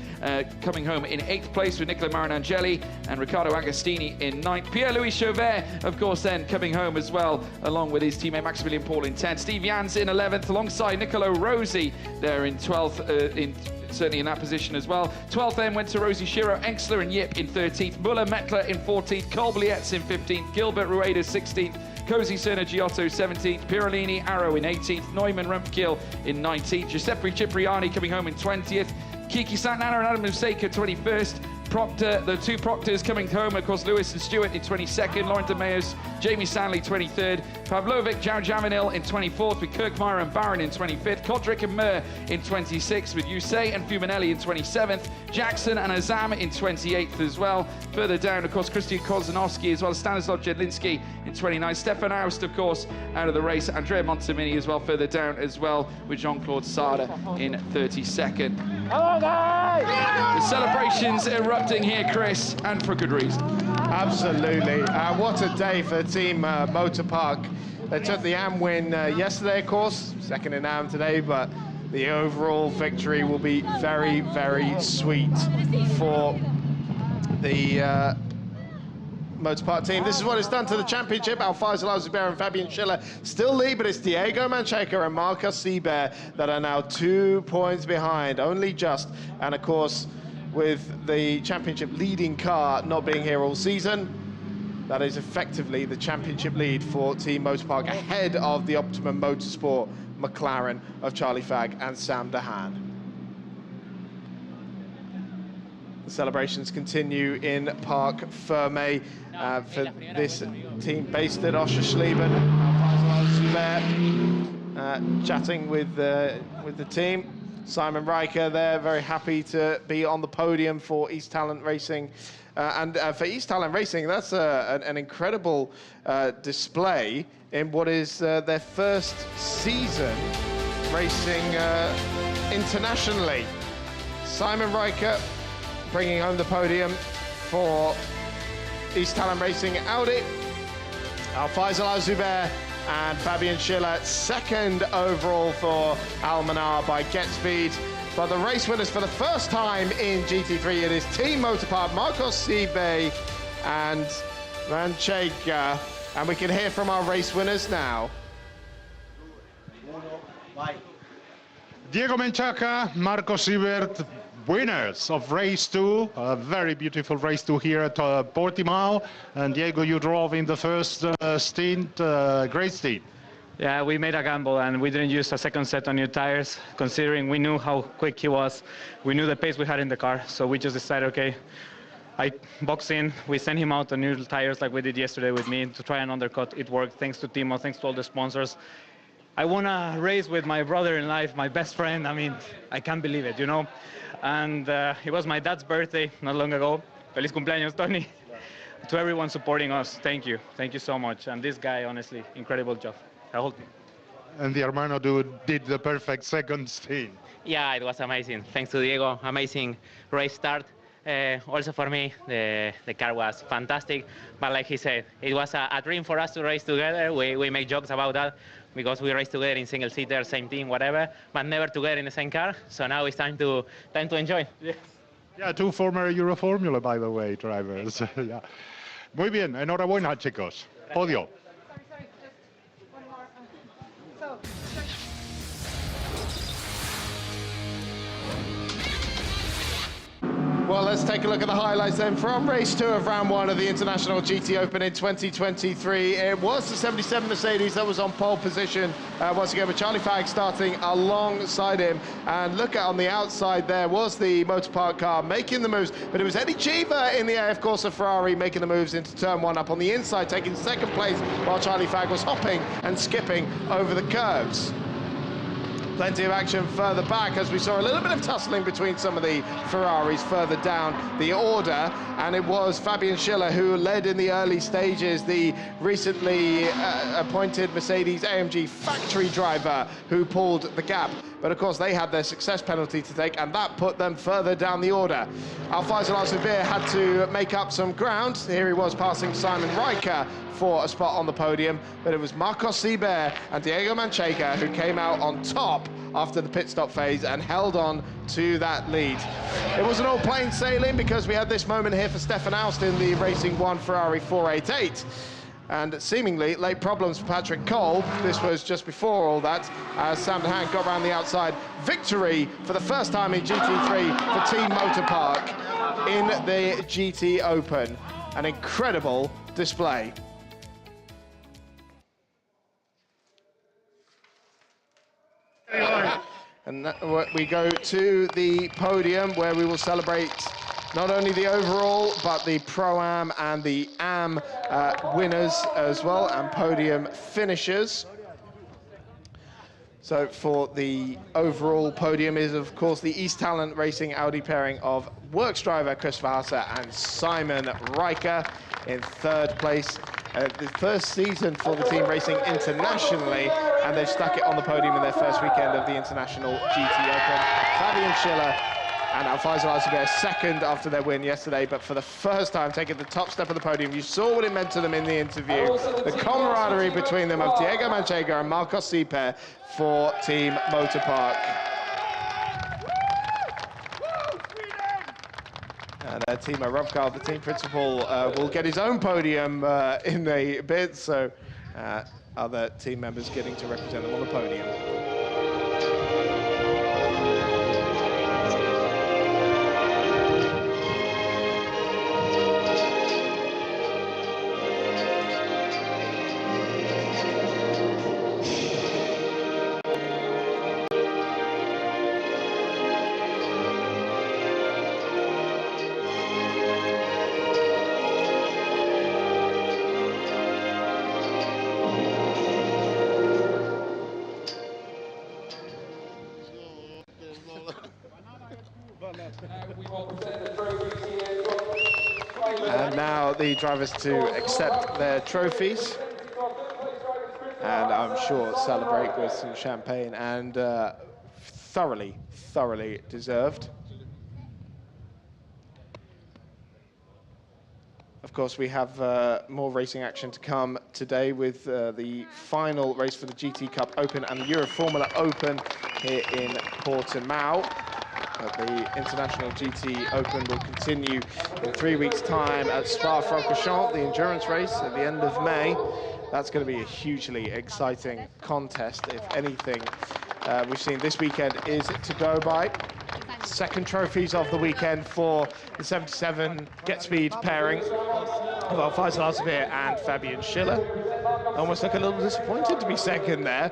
coming home in eighth place, with Nicola Marinangeli and Riccardo Agostini in ninth. Pierre-Louis Chauvet, of course, then coming home as well, along with his teammate Maximilian Paul in 10th. Steve Jans in 11th, alongside Nicolo Rosi there in 12th, certainly in that position as well. 12th then went to Rosie Shiro, Enxler and Yip in 13th, Muller Mettler in 14th, Colblietz in 15th, Gilbert Rueda 16th, Cozy Serna Giotto 17th, Pirolini Arrow in 18th, Neumann Rumpkill in 19th, Giuseppe Cipriani coming home in 20th, Kiki Santana and Adam Museka 21st, Proctor, the two Proctors coming home, of course, Lewis and Stewart in 22nd, Laurent de Meus, Jamie Stanley 23rd, Pavlovic, João Jaminil in 24th, with Kirkmeyer and Barron in 25th, Kodrick and Murr in 26th, with Yusei and Fumanelli in 27th, Jackson and Azam in 28th as well. Further down, of course, Christian Kozanowski as well as Stanislav Jedlinski in 29th, Stefan Aust, of course, out of the race, Andrea Montemini as well, further down as well, with Jean-Claude Sada in 32nd. Hello, guys! The celebrations erupting here, Chris, and for good reason. Absolutely. What a day for Team Motorpark. They took the AM win yesterday, of course, second in AM today, but the overall victory will be very, very sweet for the Motorpark team. This is what it's done to the championship. Alfaisal Zubair and Fabian Schiller still lead, but it's Diego Menchaca and Marcos Seber that are now 2 points behind, only just. And of course, with the championship leading car not being here all season, that is effectively the championship lead for Team Motorpark, ahead of the Optimum Motorsport McLaren of Charlie Fagg and Sam Dahan. The celebrations continue in Parc Ferme for this team based at Oschersleben. Chatting with the team. Simon Riker there, very happy to be on the podium for East Talent Racing. And for East Talent Racing, that's an incredible display in what is their first season racing internationally. Simon Riker bringing home the podium for East Talent Racing Audi. Alfaisal Zubair and Fabian Schiller second overall for Almanar by Get Speed. But the race winners for the first time in GT3, it is Team Motorpark, Marcos Seber and Menchaca. And we can hear from our race winners now. Diego Menchaca, Marcos Seber, winners of race 2, a very beautiful race 2 here at Portimao. And Diego, you drove in the first stint, great stint. Yeah, we made a gamble and we didn't use a second set on new tires, considering we knew how quick he was. We knew the pace we had in the car, so we just decided, okay, I box in, we sent him out on new tires like we did yesterday with me to try and undercut. It worked, thanks to Timo, thanks to all the sponsors. I won a race with my brother in life, my best friend. I mean, I can't believe it, you know? And it was my dad's birthday not long ago. Feliz cumpleaños, Tony. To everyone supporting us, thank you. Thank you so much. And this guy, honestly, incredible job. The whole team. And the Hermano did the perfect second stint. Yeah, it was amazing. Thanks to Diego, amazing race start. Also for me, the car was fantastic. But like he said, it was a dream for us to race together. We make jokes about that because we race together in single seater, same team, whatever, but never together in the same car. So now it's time to enjoy. Yes. Yeah, two former Euroformula, by the way, drivers. Yeah. Muy bien, enhorabuena, chicos. Podio. Sorry, just one more. So, Well, let's take a look at the highlights then from race 2 of round 1 of the International GT Open in 2023. It was the 77 Mercedes that was on pole position once again, with Charlie Fagg starting alongside him. And look at on the outside there was the Motorpark car making the moves, but it was Eddie Cheever in the AF Corsa Ferrari making the moves into turn 1 up on the inside, taking second place while Charlie Fagg was hopping and skipping over the curves. Plenty of action further back as we saw a little bit of tussling between some of the Ferraris further down the order, and it was Fabian Schiller who led in the early stages, the recently appointed Mercedes AMG factory driver who pulled the gap. But of course they had their success penalty to take, and that put them further down the order. Al-Faisal Al-Sabir had to make up some ground. Here he was passing Simon Riker for a spot on the podium, but it was Marcos Seibert and Diego Manchega who came out on top after the pit stop phase and held on to that lead. It wasn't all plain sailing because we had this moment here for Stefan Aust in the Racing 1 Ferrari 488. And seemingly late problems for Patrick Cole. This was just before all that, as Sam DeHaan got around the outside. Victory for the first time in GT3 for Team Motorpark in the GT Open. An incredible display. And we go to the podium where we will celebrate not only the overall, but the Pro-Am and the Am winners as well, and podium finishers. So for the overall podium is, of course, the East Talent Racing Audi pairing of Works driver Christopher Haase and Simon Riker in third place. The first season for the team racing internationally, and they've stuck it on the podium in their first weekend of the International GT Open. Fabian Schiller and Al-Faisal Al-Sabir second after their win yesterday, but for the first time taking the top step of the podium. You saw what it meant to them in the interview. The camaraderie between them of Diego Manchega and Marcos Seibert for Team Motorpark. And Timo Robkar, the team principal, will get his own podium in a bit, so other team members getting to represent them on the podium. And now the drivers to accept their trophies, and I'm sure celebrate with some champagne, and thoroughly deserved. Of course, we have more racing action to come today with the final race for the GT Cup Open and the Euroformula Open here in Portimao. The International GT Open will continue in 3 weeks' time at Spa-Francorchamps, the endurance race at the end of May. That's going to be a hugely exciting contest, if anything we've seen this weekend is to go by. Second trophies of the weekend for the 77 Get Speed pairing of Al-Faisal Al-Sabir and Fabian Schiller. Almost look a little disappointed to be second there.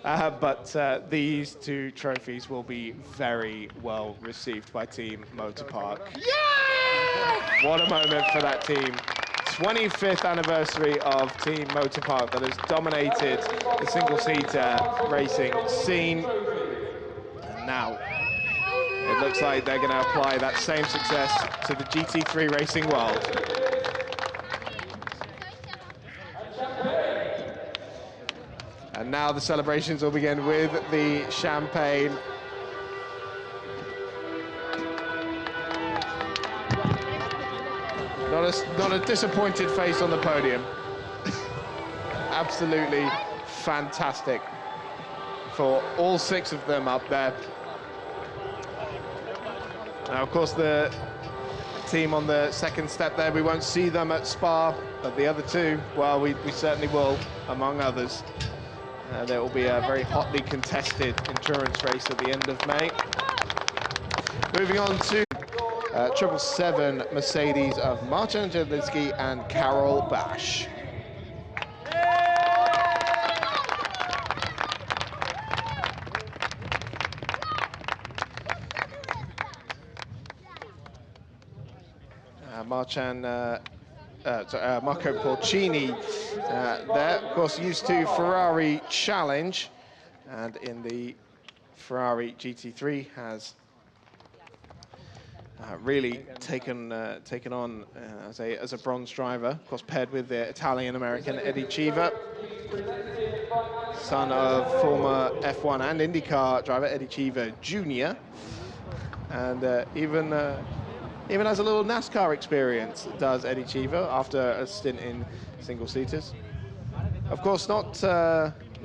But these two trophies will be very well received by Team Motorpark. Yeah! What a moment for that team. 25th anniversary of Team Motorpark that has dominated the single-seater racing scene. And now it looks like they're going to apply that same success to the GT3 racing world. And And now the celebrations will begin with the champagne. Not a disappointed face on the podium. Absolutely fantastic for all 6 of them up there. Now, of course, the team on the second step there, we won't see them at Spa, but the other 2, well, we certainly will, among others. There will be a very hotly contested endurance race at the end of May. Moving on to 777 Mercedes of Marcin Jedlinski and Karol Bash. Marco Porcini there, of course, used to Ferrari Challenge, and in the Ferrari GT3 has really taken on as a bronze driver, of course, paired with the Italian-American Eddie Cheever, son of former F1 and IndyCar driver Eddie Cheever Jr., and even has a little NASCAR experience, does Eddie Cheever, after a stint in single-seaters. Of course, not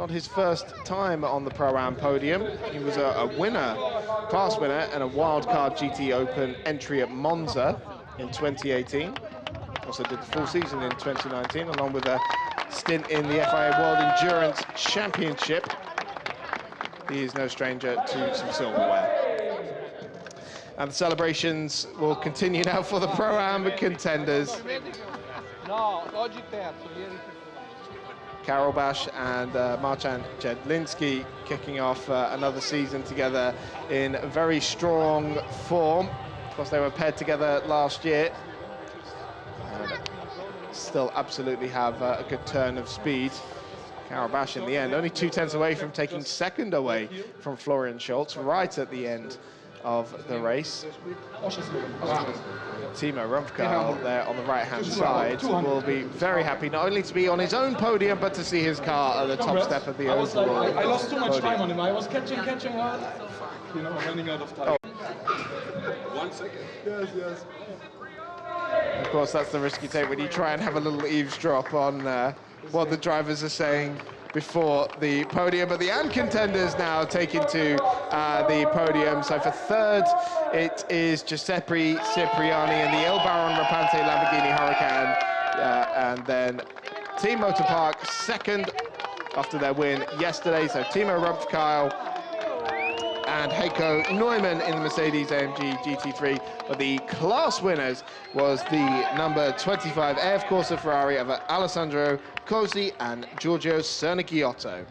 his first time on the Pro-Am podium. He was a winner, class winner, and a wildcard GTOpen entry at Monza in 2018. Also did the full season in 2019, along with a stint in the FIA World Endurance Championship. He is no stranger to some silverware. And the celebrations will continue now for the Pro-Am contenders. Karol Bash and Marcin Jedlinski kicking off another season together in very strong form. Of course, they were paired together last year. And still absolutely have a good turn of speed. Karol Bash in the end, only 2/10 away from taking second away from Florian Schultz right at the end of the race. Timo Rumpfkeil there on the right-hand side will be very happy not only to be on his own podium, but to see his car at the top step of the overall I lost too much podium. time on him. I was catching running out of time. 1 second. Yes. Of course, that's the risky take when you try and have a little eavesdrop on what the drivers are saying before the podium. But the AM contenders now taking to the podium. So for third, it is Giuseppe Cipriani in the Il Baron Rapante Lamborghini Huracan. And then Team Motor Park second after their win yesterday. So Timo Rumpfkeil and Heiko Neumann in the Mercedes-AMG GT3. But the class winners was the number 25 AF Corsa Ferrari of Alessandro Cosi and Giorgio Cernicchiotto.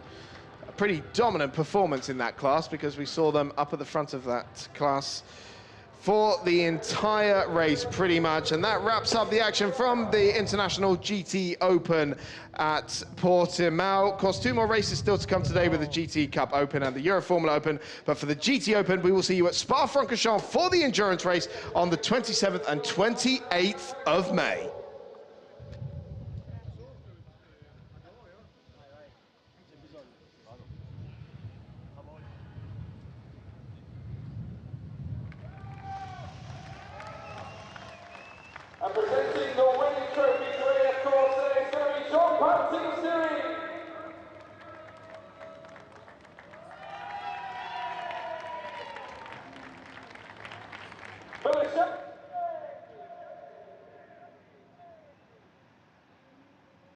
A pretty dominant performance in that class, because we saw them up at the front of that class for the entire race, pretty much. And that wraps up the action from the International GT Open at Portimao. Of course, 2 more races still to come today with the GT Cup Open and the Euro Formula Open. But for the GT Open, we will see you at Spa-Francorchamps for the endurance race on the 27th and 28th of May. And presenting the winning trophy to AF Corsa is John Baptiste